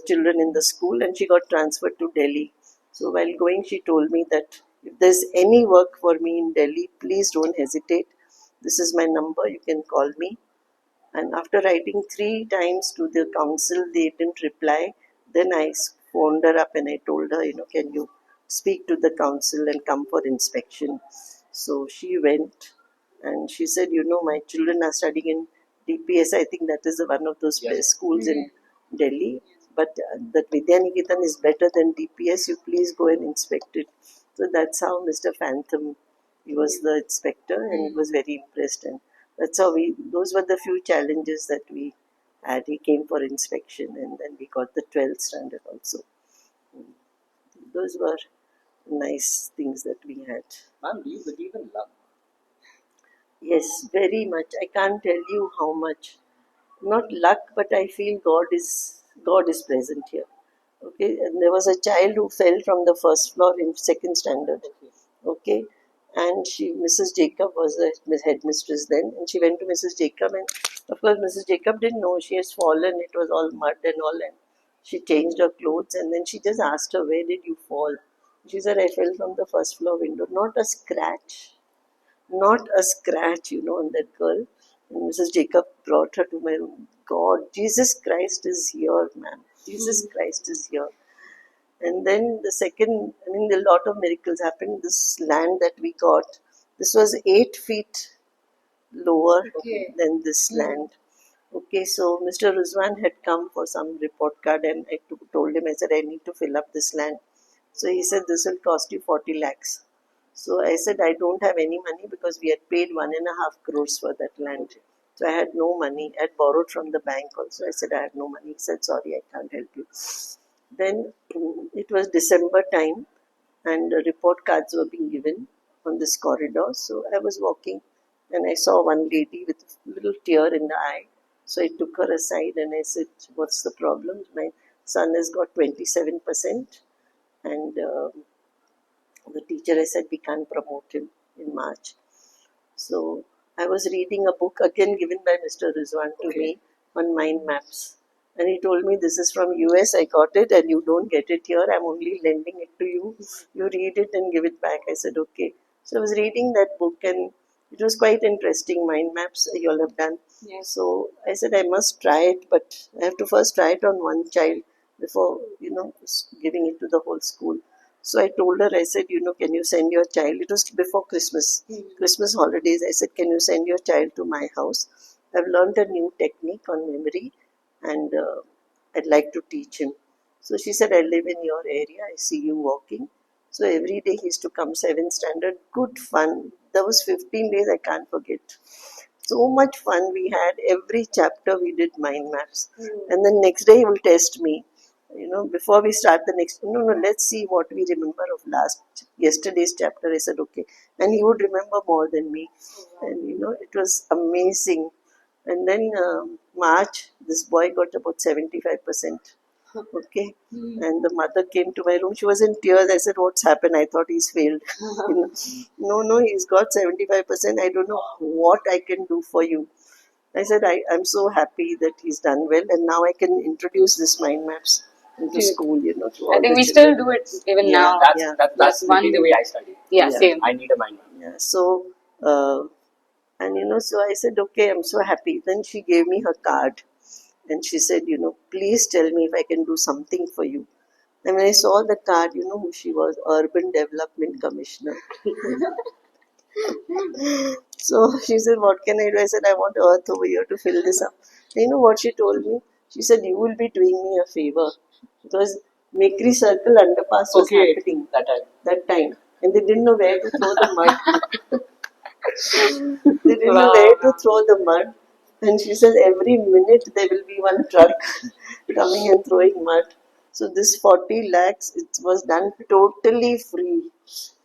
children in the school, and she got transferred to Delhi. So while going, she told me that if there's any work for me in Delhi, please don't hesitate. This is my number, you can call me. And after writing 3 times to the council, they didn't reply. Then I phoned her up and I told her, can you speak to the council and come for inspection? So she went and she said, my children are studying in DPS. I think that is one of those best schools in Delhi. But that VidyaNiketan is better than DPS. You please go and inspect it. So that's how Mr. Phantom, he was the inspector and he was very impressed. And that's how those were the few challenges that we had. He came for inspection and then we got the 12th standard also. Those were nice things that we had. Ma'am, do you believe in luck? Yes, very much. I can't tell you how much. Not luck, but I feel God is present here. Okay, and there was a child who fell from the first floor in second standard. Okay, and Mrs. Jacob was the headmistress then, and she went to Mrs. Jacob, and of course Mrs. Jacob didn't know she has fallen. It was all mud and all, and she changed her clothes, and then she just asked her, "Where did you fall?" She said, "I fell from the first floor window. Not a scratch, not a scratch, on that girl." And Mrs. Jacob brought her to my room. God, Jesus Christ is here, man. Jesus Christ is here. And then the second, a lot of miracles happened. This land that we got, this was 8 feet lower than this land. Okay, so Mr. Rizwan had come for some report card and I told him, I said, I need to fill up this land. So he said, this will cost you 40 lakhs. So I said, I don't have any money because we had paid 1.5 crores for that land. So I had no money. I had borrowed from the bank also. I said, I have no money. He said, sorry, I can't help you. Then it was December time and report cards were being given on this corridor. So I was walking and I saw one lady with a little tear in the eye. So I took her aside and I said, what's the problem? My son has got 27% and the teacher, I said, we can't promote him in March. So I was reading a book again given by Mr. Rizwan to me on mind maps. And he told me, this is from US, I got it and you don't get it here. I'm only lending it to you. You read it and give it back. I said, okay. So I was reading that book and it was quite interesting, mind maps you all have done. Yes. So I said, I must try it, but I have to first try it on one child before, giving it to the whole school. So I told her, I said, can you send your child? It was before Christmas, Christmas holidays. I said, can you send your child to my house? I've learned a new technique on memory and I'd like to teach him. So she said, I live in your area. I see you walking. So every day he used to come 7th standard. Good fun. That was 15 days I can't forget. So much fun we had. Every chapter we did mind maps. And then next day he will test me. Before we start the next, no, let's see what we remember of yesterday's chapter. I said, okay. And he would remember more than me. And, it was amazing. And then March, this boy got about 75%. Okay. And the mother came to my room. She was in tears. I said, what's happened? I thought he's failed. No, he's got 75%. I don't know what I can do for you. I said, I'm so happy that he's done well, and now I can introduce this mind maps into school, to all I think the we children. still do it even Yeah, now. yeah. That's literally the way I study. Yeah, Yeah. same. I need a mind map. Yeah. So, and so I said, okay, I'm so happy. Then she gave me her card and she said, please tell me if I can do something for you. And when I saw the card, who she was, Urban Development Commissioner. So she said, what can I do? I said, I want Earth over here to fill this up. And you know what she told me? She said, you will be doing me a favor. Because Mekri Circle underpass was happening that time. And they didn't know where to throw the mud. They didn't know where to throw the mud. And she said, every minute there will be one truck coming and throwing mud. So this 40 lakhs, it was done totally free.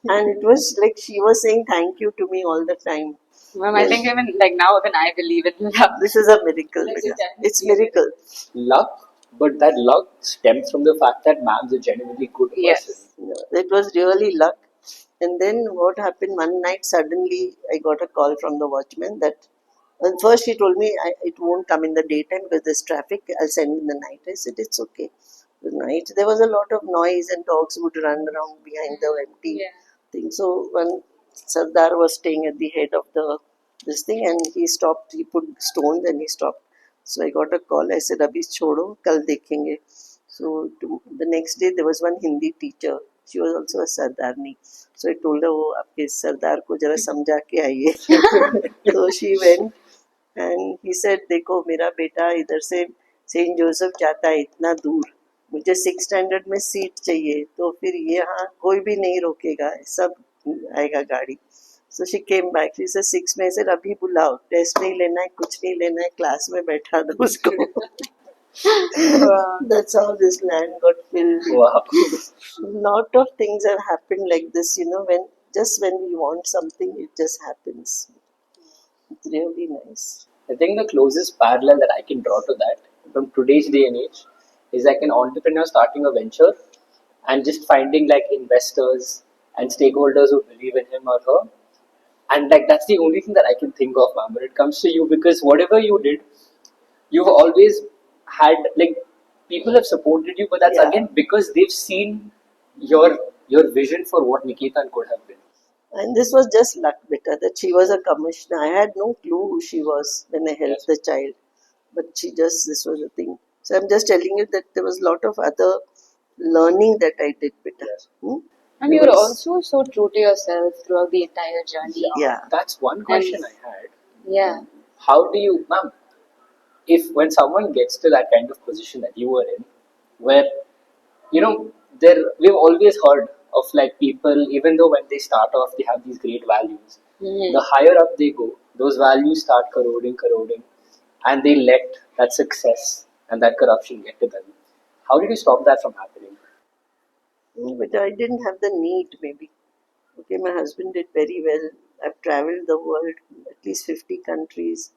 And it was like she was saying thank you to me all the time. Ma'am, I think even like now even I believe in luck. This is a miracle. Yes, Beta. exactly. It's miracle. Luck, but that luck stems from the fact that ma'am's a genuinely good person. Yes. No, it was really luck. And then what happened one night, suddenly I got a call from the watchman that, well, first she told me it won't come in the daytime because there's traffic. I'll send in the night. I said, it's okay. The night, there was a lot of noise and dogs would run around behind the empty thing. So when Sardar was staying at the head of this thing and he stopped, he put stones and he stopped. So I got a call. I said, Abhi chodo, kal dekhenge. So the next day there was one Hindi teacher. She was also a Sardarni. So I told her, वो आपके सरदार को जरा समझा के आइए. So she went and he said, देखो मेरा बेटा इधर से सेंट जोसेफ जाता है इतना दूर, मुझे 6 स्टैंडर्ड में सीट चाहिए, तो फिर यहाँ कोई भी नहीं रोकेगा, सब आएगा गाड़ी. So she came back. She said 6 में से अभी बुलाओ, टेस्ट नहीं लेना है, कुछ नहीं लेना है, क्लास में बैठा दो उसको. That's how this land got filled. Wow. Lot of things have happened like this, when we want something, it just happens. It's really nice. I think the closest parallel that I can draw to that from today's day and age is like an entrepreneur starting a venture and just finding like investors and stakeholders who believe in him or her. And like that's the only thing that I can think of, ma'am, when it comes to you, because whatever you did, you've always had like people have supported you, but that's Yeah. again because they've seen your vision for what Niketan could have been. And this was just luck, beta, that she was a commissioner. I had no clue who she was when I helped the child. But this was the thing. So I'm just telling you that there was a lot of other learning that I did, beta. And you were also so true to yourself throughout the entire journey. Yeah. That's one question I had. Yeah. How do you, ma'am, if when someone gets to that kind of position that you were in, where there we've always heard of like people, even though when they start off they have these great values, the higher up they go, those values start corroding, and they let that success and that corruption get to them. How did you stop that from happening? But I didn't have the need, maybe. Okay, my husband did very well. I've traveled the world, at least 50 countries.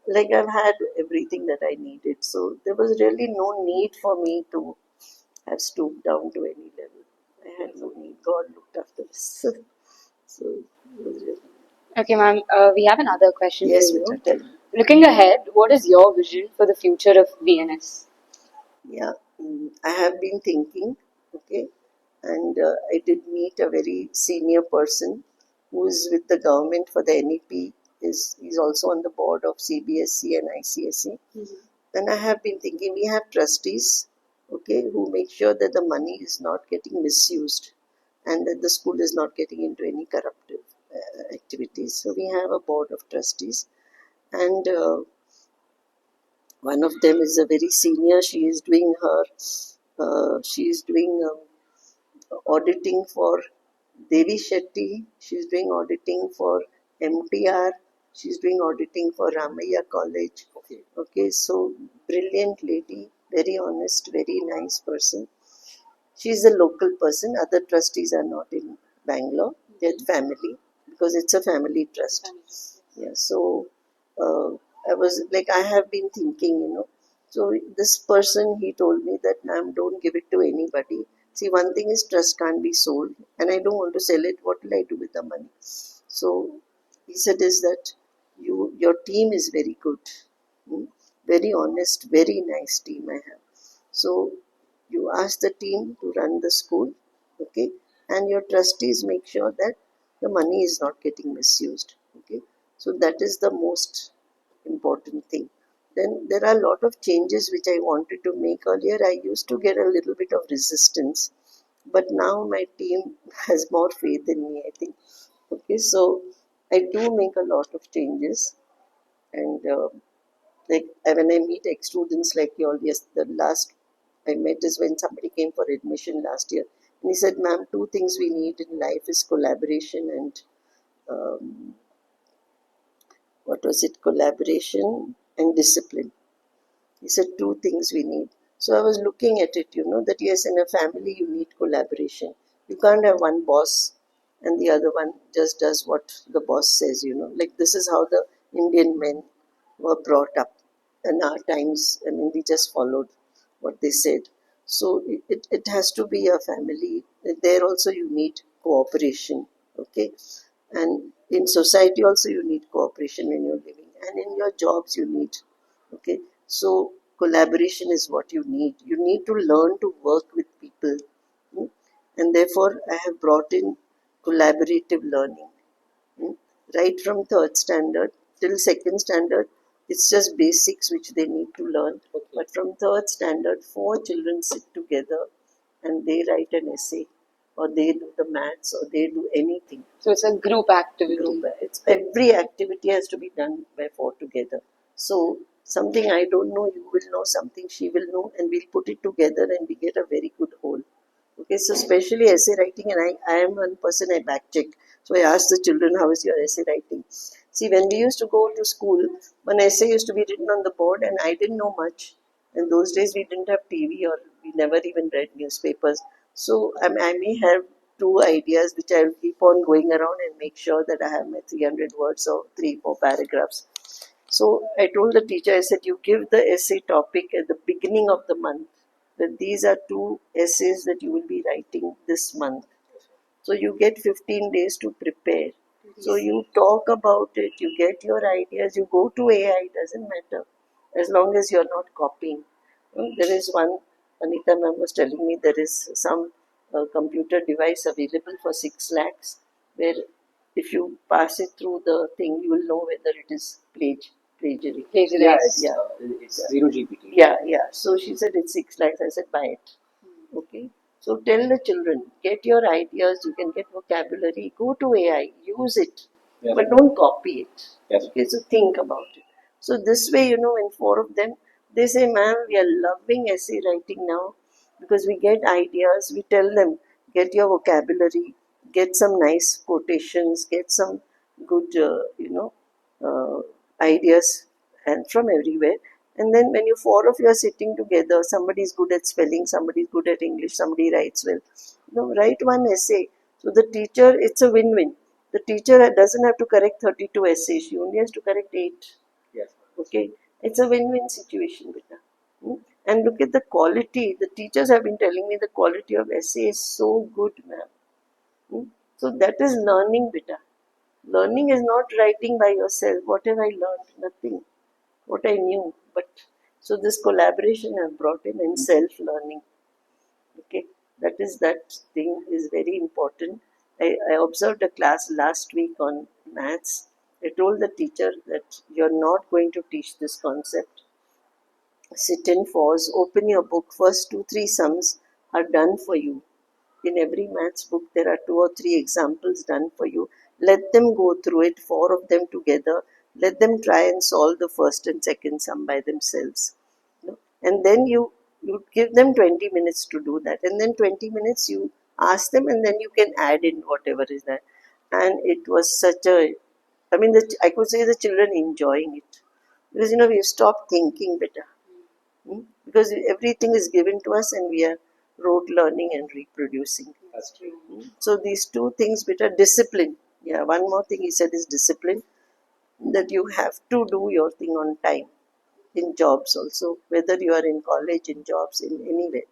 Like I've had everything that I needed. So there was really no need for me to have stooped down to any level. I had no need. God looked after us. So it was really. Okay, ma'am, we have another question Yes, for you. Mitra, tell me. Looking ahead, what is your vision for the future of VNS? Yeah, I have been thinking, okay, and I did meet a very senior person who is with the government for the NEP. He's also on the board of CBSC and ICSE. And I have been thinking, we have trustees, okay, who make sure that the money is not getting misused and that the school is not getting into any corruptive activities. So we have a board of trustees, and one of them is a very senior. She is doing auditing for Devi Shetty. She's doing auditing for MTR. She's doing auditing for Ramaiah College. Okay, so brilliant lady, very honest, very nice person. She's a local person. Other trustees are not in Bangalore. They're family because it's a family trust. Yeah, so I have been thinking, So this person, he told me that, ma'am, don't give it to anybody. See, one thing is trust can't be sold, and I don't want to sell it. What will I do with the money? So he said is that your team is very good, very honest, very nice team I have. So you ask the team to run the school, okay, and your trustees make sure that the money is not getting misused, okay. So that is the most important thing. Then there are a lot of changes which I wanted to make. Earlier I used to get a little bit of resistance, but now my team has more faith in me, I think. Okay, so I do make a lot of changes, and when I meet ex students like you all, yes, the last I met is when somebody came for admission last year, and he said, "Ma'am, two things we need in life is collaboration and um, what was it? Collaboration and discipline." He said two things we need. So I was looking at it, that yes, in a family you need collaboration. You can't have one boss and the other one just does what the boss says, like this is how the Indian men were brought up in our times. I mean, we just followed what they said. So it has to be a family. There also you need cooperation, okay? And in society also you need cooperation when you're living, and in your jobs you need, okay? So collaboration is what you need. You need to learn to work with people. Hmm? And therefore I have brought in collaborative learning. Hmm? Right from third standard till second standard, it's just basics which they need to learn. Okay. But from third standard, 4 children sit together and they write an essay, or they do the maths, or they do anything. So it's a group activity. It's every activity has to be done by 4 together. So something I don't know, you will know, something she will know, and we'll put it together and we get a very good whole. Okay, so especially essay writing, and I am one person I back check. So I asked the children, how is your essay writing? See, when we used to go to school, one essay used to be written on the board, and I didn't know much. In those days, we didn't have TV, or we never even read newspapers. So I may have 2 ideas which I will keep on going around and make sure that I have my 300 words or 3-4 paragraphs. So I told the teacher, I said, you give the essay topic at the beginning of the month, that these are 2 essays that you will be writing this month. So you get 15 days to prepare. So you talk about it, you get your ideas, you go to AI, doesn't matter, as long as you're not copying. There is one, Anita ma'am was telling me, there is some computer device available for 6 lakhs, where if you pass it through the thing, you will know whether it is plagiarism. Yeah, it's zero GPT. Yeah. So she said it's 6 lakhs. I said buy it. Okay. So tell the children, get your ideas. You can get vocabulary. Go to AI, use it, Yes. but don't copy it. Yes. Okay. So think about it. So this way, when 4 of them, they say, "Ma'am, we are loving essay writing now because we get ideas." We tell them, get your vocabulary, get some nice quotations, get some good, uh, ideas, and from everywhere. And then when you 4 of you are sitting together, somebody is good at spelling, somebody is good at English, somebody writes well. Write one essay. So the teacher, it's a win-win. The teacher doesn't have to correct 32 essays. She only has to correct 8. Yes. Okay. It's a win-win situation, beta. And look at the quality. The teachers have been telling me the quality of essay is so good, ma'am. So that is learning, beta. Learning is not writing by yourself. What have I learned? Nothing. What I knew. But so this collaboration I've brought in and self-learning. Okay, that thing is very important. I observed a class last week on maths. I told the teacher that you're not going to teach this concept. Sit and pause, open your book. First 2-3 sums are done for you. In every maths book, there are 2 or 3 examples done for you. Let them go through it, 4 of them together. Let them try and solve the first and second sum by themselves. And then you give them 20 minutes to do that. And then 20 minutes you ask them, and then you can add in whatever is there. And it was such a, I mean, I could say the children enjoying it. Because, we've stopped thinking better. Because everything is given to us and we are rote learning and reproducing. That's true. So these 2 things, better discipline. Yeah, one more thing he said is discipline. That you have to do your thing on time. In jobs also, whether you are in college, in jobs, in anywhere.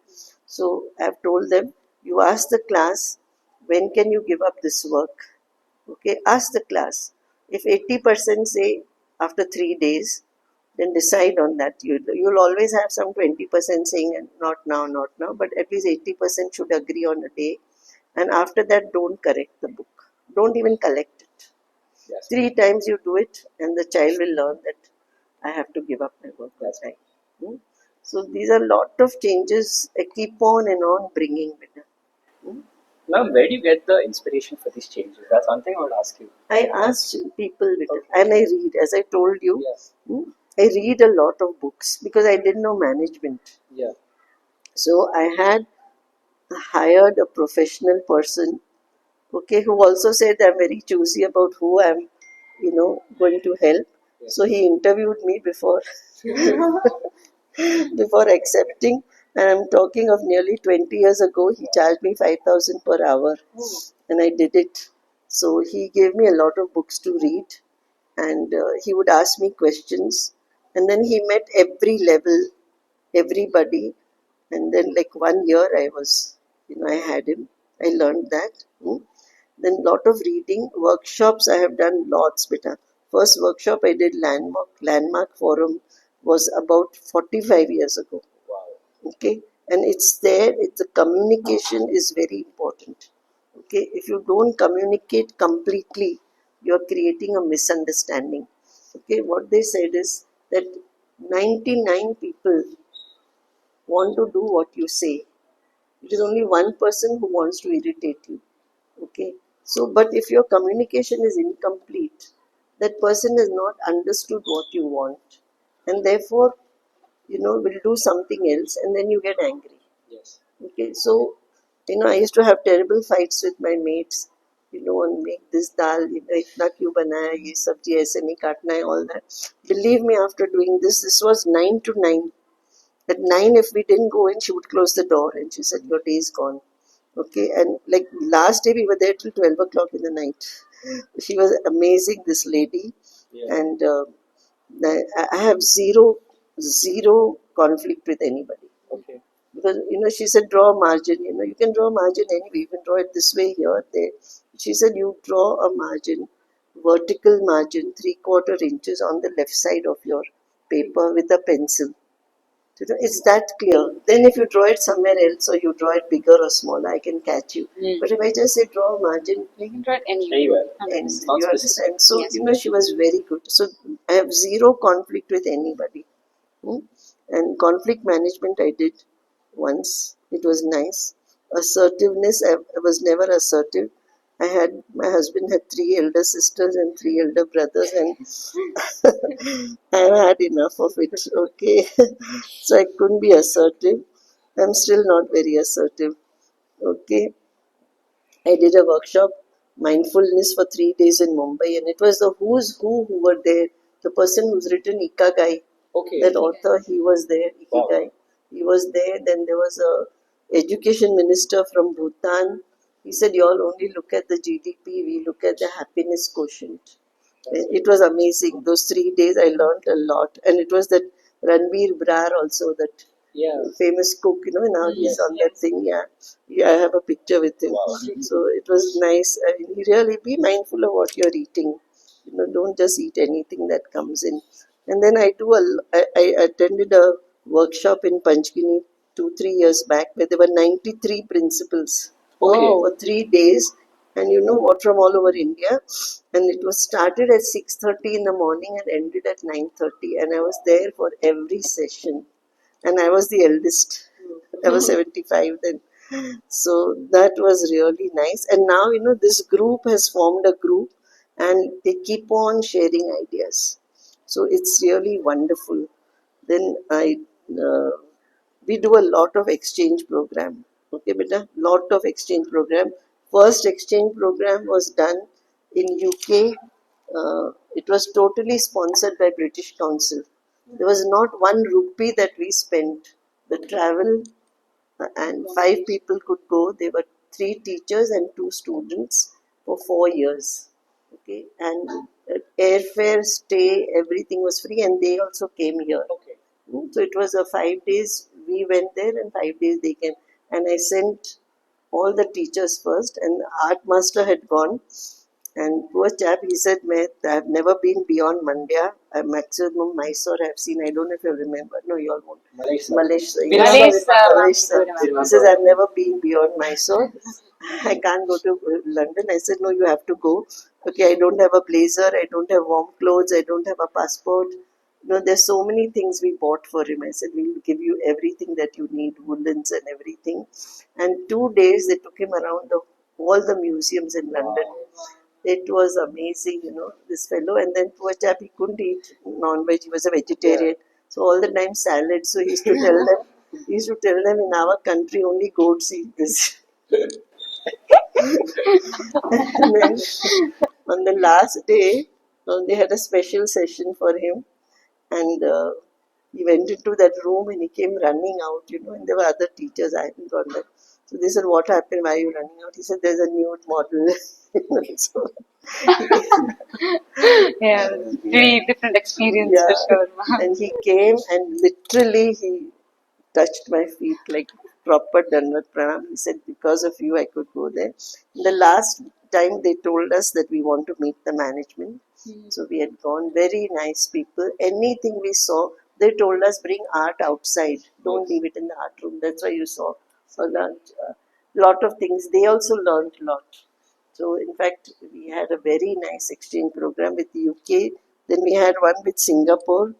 So I've told them, you ask the class, when can you give up this work? Okay, ask the class. If 80% say after 3 days, then decide on that. You'll always have some 20% saying not now, not now, but at least 80% should agree on a day. And after that, don't correct the book. Don't even collect it. Yes. 3 times you do it, and the child will learn that I have to give up my work on time. So these are a lot of changes I keep on and on bringing. Now, where do you get the inspiration for these changes? That's one thing I would ask you. I asked people, and I read, as I told you, Yes. I read a lot of books because I didn't know management. Yeah. So I had hired a professional person, okay, who also said I'm very choosy about who I'm, going to help. Yes. So he interviewed me before before accepting. And I'm talking of nearly 20 years ago. He charged me 5,000 per hour, and I did it. So he gave me a lot of books to read, and he would ask me questions, and then he met every level, everybody. And then like 1 year I was, I had him. I learned that. Then lot of reading, workshops I have done lots, beta. First workshop I did, landmark forum, was about 45 years ago. Okay, and it's there. It's the communication is very important. Okay, if you don't communicate completely, you're creating a misunderstanding. Okay, what they said is that 99 people want to do what you say. It is only one person who wants to irritate you. Okay, so but if your communication is incomplete, that person has not understood what you want, and therefore will do something else, and then you get angry. Yes. Okay, so I used to have terrible fights with my mates, and make this dal, itna kyun banaya, ye sabji aise nahi kaatna hai, all that. Believe me, after doing this was 9 to 9. At 9, if we didn't go in, she would close the door and she said, "Your day is gone." Okay, and like last day, we were there till 12 o'clock in the night. She was amazing, this lady. Yeah. And I have zero conflict with anybody. Okay. Because, she said, draw a margin. You can draw a margin anyway. You can draw it this way, here, there. She said, you draw a margin, vertical margin, 3/4 inches on the left side of your paper with a pencil. It's that clear. Then if you draw it somewhere else, or you draw it bigger or smaller, I can catch you. But if I just say draw a margin, You can draw it Anywhere. and It's not you specific. understand. So Yes. she was very good. So I have zero conflict with anybody. Hmm? And conflict management I did once. It was nice. Assertiveness, I was never assertive. My husband had 3 elder sisters and 3 elder brothers, and I've had enough of it. Okay, so I couldn't be assertive. I'm still not very assertive. Okay, I did a workshop, mindfulness, for 3 days in Mumbai, and it was the who's who were there. The person who's written Ikagai, Okay. that author, he was there. Ikigai, he was there. Then there was a education minister from Bhutan. He said, "You all only look at the GDP. We look at the happiness quotient." It was amazing. Those 3 days, I learned a lot, and it was that Ranbir Brar also, that famous cook. Now he's on that thing. Yeah, I have a picture with him. Wow. So it was nice. I mean, he really, be mindful of what you're eating. Don't just eat anything that comes in. And then I attended a workshop in Panchgini 2-3 years back, where there were 93 principals. Okay. For 3 days, and what, from all over India, and it was started at 6:30 in the morning and ended at 9:30, and I was there for every session, and I was the eldest. I was 75 then. So that was really nice. And now, this group has formed a group, and they keep on sharing ideas. So it's really wonderful. Then uh, we do a lot of exchange program. Okay, beta, lot of exchange program. First exchange program was done in UK. It was totally sponsored by British Council. There was not one rupee that we spent. The travel, and 5 people could go. There were 3 teachers and 2 students for 4 years. Okay, and airfare, stay, everything was free, and they also came here. Okay. So it was a 5 days. We went there, and 5 days they came. And I sent all the teachers first, and the art master had gone. And poor chap, he said, I've never been beyond Mandya. Maximum Mysore I've seen. I don't know if you remember. No, you all won't. Malesh. Malesh, sir. He says, I've never been beyond Mysore. I can't go to London. I said, no, you have to go. Okay, I don't have a blazer. I don't have warm clothes. I don't have a passport. There's so many things we bought for him. I said, we'll give you everything that you need, woolens and everything. And 2 days, they took him around all the museums in London. It was amazing, this fellow. And then poor chap, he couldn't eat non-veg. He was a vegetarian. So all the time salad. So he used to tell them, in our country only goats eat this. And then on the last day, they had a special session for him, and he went into that room and he came running out, and there were other teachers. I hadn't gone there. So they said, what happened? Why are you running out? He said, there's a nude model. So, Yeah, very different experience for yeah. sure, ma'am. And he came and literally he touched my feet like proper Danvat Pranam. He said, because of you, I could go there. The last time they told us that we want to meet the management. So we had gone, very nice people. Anything we saw, they told us bring art outside. Don't leave it in the art room. That's why you saw a lot of things. They also learned a lot. So in fact, we had a very nice exchange program with the UK. Then we had one with Singapore.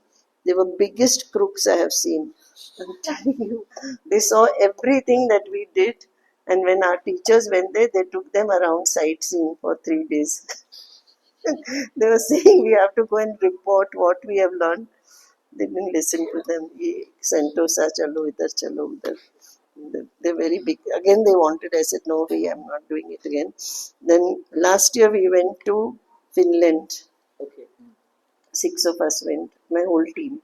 They were biggest crooks I have seen. I'm telling you, they saw everything that we did. And when our teachers went there, they took them around sightseeing for 3 days. They were saying we have to go and report what we have learned. They didn't listen to them. Ye Sentosa chalo, idhar chalo, udhar. They're very big. Again, they wanted. I said, no way, I'm not doing it again. Then last year we went to Finland. Okay. 6 of us went, my whole team.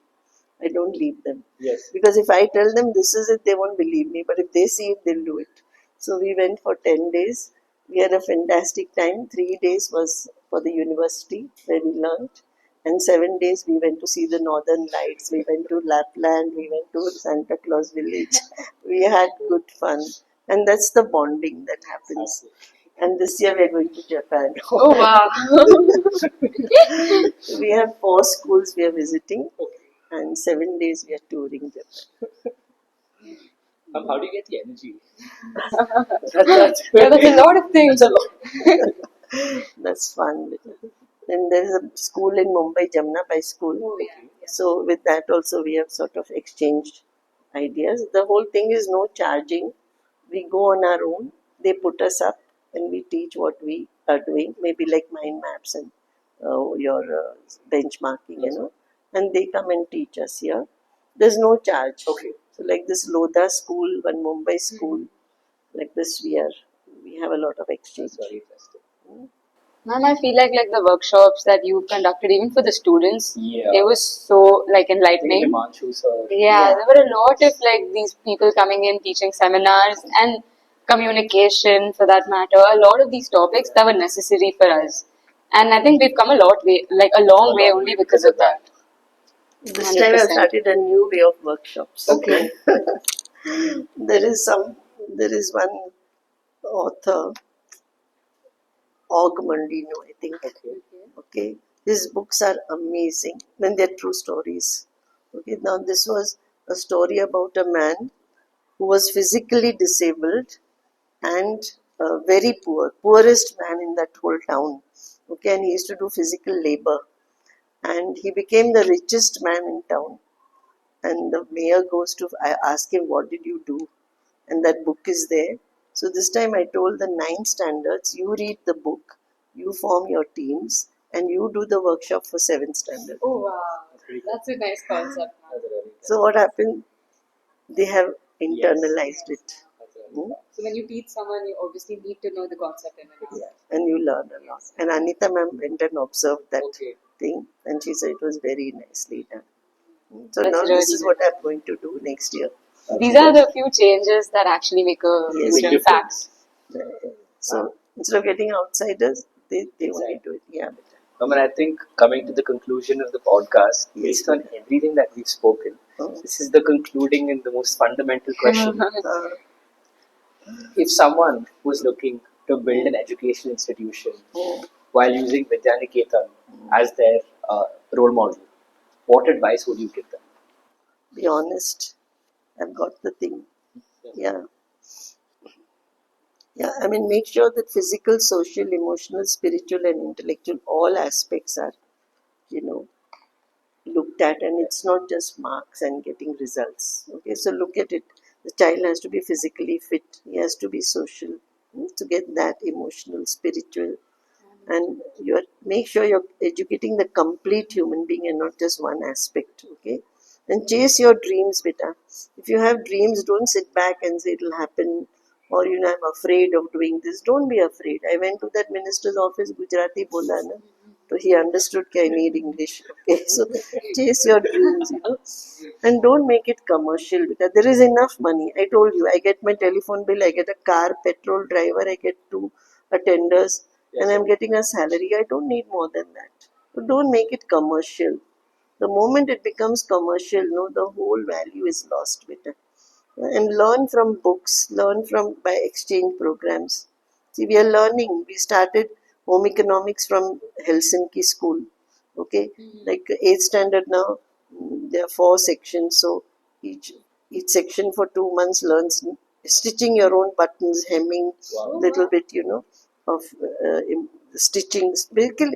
I don't leave them. Yes. Because if I tell them this is it, they won't believe me. But if they see it, they'll do it. So we went for 10 days. We had a fantastic time. 3 days was for the university where we learned. And 7 days we went to see the northern lights. We went to Lapland. We went to Santa Claus village. We had good fun. And that's the bonding that happens. And this year we are going to Japan. Oh wow. We have 4 schools we are visiting. And 7 days we are touring Japan. How do you get the energy? Yeah, that's a lot of things. That's a lot. That's fun. Then there is a school in Mumbai, Jamna Bai School. Oh, yeah. So with that also we have sort of exchanged ideas. The whole thing is no charging. We go on our own. They put us up and we teach what we are doing. Maybe like mind maps and your benchmarking, and they come and teach us here. There's no charge. Okay. So like this Lodha school, one Mumbai school, like this we have a lot of exchange. That's very interesting. Ma'am, I feel like the workshops that you conducted, even for the students, Yeah. it was so like enlightening. Himanshu sir. Yeah, there were a lot of like these people coming in teaching seminars and communication for that matter. A lot of these topics that were necessary for us, and I think we've come a long way only because of that. This time I've 100%. started a new way of workshops. Okay. there is one author, Og Mandino, I think. Okay. His books are amazing when they're true stories. Okay. Now this was a story about a man who was physically disabled and very poor, poorest man in that whole town. Okay, and he used to do physical labor. And he became the richest man in town. And the mayor goes to ask him, what did you do? And that book is there. So this time I told the 9 standards, you read the book, you form your teams, and you do the workshop for 7th standard. Oh wow, that's a nice concept. So what happened? They have internalized it. So when you teach someone, you obviously need to know the concept in and out. Yeah, and you learn a lot. And Anita ma'am went and observed that thing, and she said it was very nicely done. So That's now really this is what I'm going to do next year. These are the few changes that actually make a Yes. huge impact. So instead of getting outsiders, they only do it. Yeah. I think coming to the conclusion of the podcast, based on everything that we've spoken, this is the concluding and the most fundamental question. If someone was looking to build an education institution while using VidyaNiketan as their role model, what advice would you give them? Be honest. I've got the thing. Yeah. Yeah, I mean, make sure that physical, social, emotional, spiritual, and intellectual, all aspects are, looked at, and it's not just marks and getting results. Okay, so look at it. The child has to be physically fit, he has to be social to get that emotional, spiritual, and make sure you're educating the complete human being and not just one aspect. Okay, and chase your dreams, beta. If you have dreams, don't sit back and say it'll happen, or I'm afraid of doing this. Don't be afraid. I went to that minister's office, Gujarati bola na. So he understood that I need English. Okay, so chase your dreams, and don't make it commercial because there is enough money. I told you, I get my telephone bill, I get a car, petrol, driver, I get two attenders, and I'm getting a salary. I don't need more than that. So don't make it commercial. The moment it becomes commercial, no, the whole value is lost with it. And learn from books, learn from by exchange programs. See, we are learning. We started home economics from Helsinki school. Okay, like eighth standard now, there are four sections. So each each section for 2 months learns stitching your own buttons, hemming, little bit, of stitching,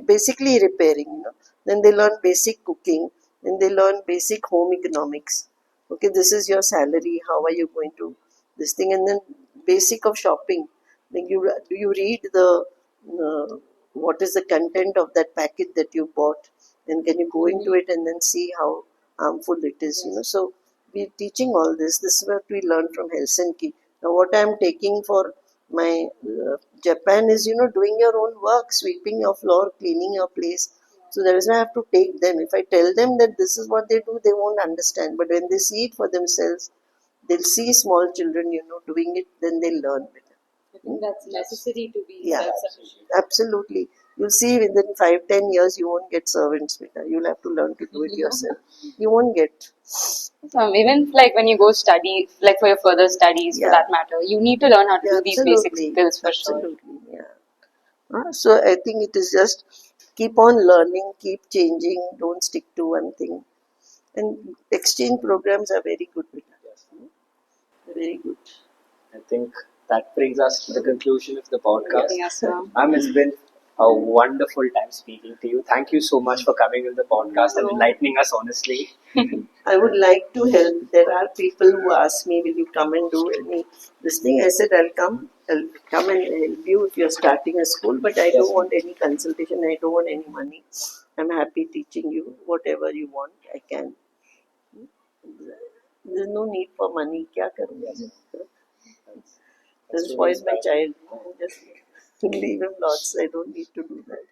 basically repairing. Then they learn basic cooking. Then they learn basic home economics. Okay, this is your salary, how are you going to this thing, and then basic of shopping. Then you read the what is the content of that packet that you bought, and can you go into it and then see how harmful it is. So we're teaching all this is what we learn from Helsinki. Now what I'm taking for my Japan is doing your own work, sweeping your floor, cleaning your place. So there is no I have to take them. If I tell them that this is what they do, they won't understand. But when they see it for themselves, they'll see small children, doing it, then they'll learn better. I think that's necessary to be Yeah, self-sufficient. absolutely. You'll see within 5-10 years, you won't get servants better. You'll have to learn to do it yourself. You won't get. Even like when you go study, like for your further studies for Yeah. that matter, you need to learn how to Yeah, do these basic absolutely. skills for sure. Absolutely, yeah. So I think it is just keep on learning, keep changing, don't stick to one thing. And exchange programs are very good with us. Very good. I think that brings us to the conclusion of the podcast. Yes, sir. It's been a wonderful time speaking to you. Thank you so much for coming on the podcast and enlightening us honestly. I would like to help. There are people who ask me, will you come and do any this thing? I said, I'll come and help you if you're starting a school, but I don't want any consultation, I don't want any money. I'm happy teaching you whatever you want, I can. There's no need for money. Kya karungi? Just spoil my child. Just leave him lots. I don't need to do that.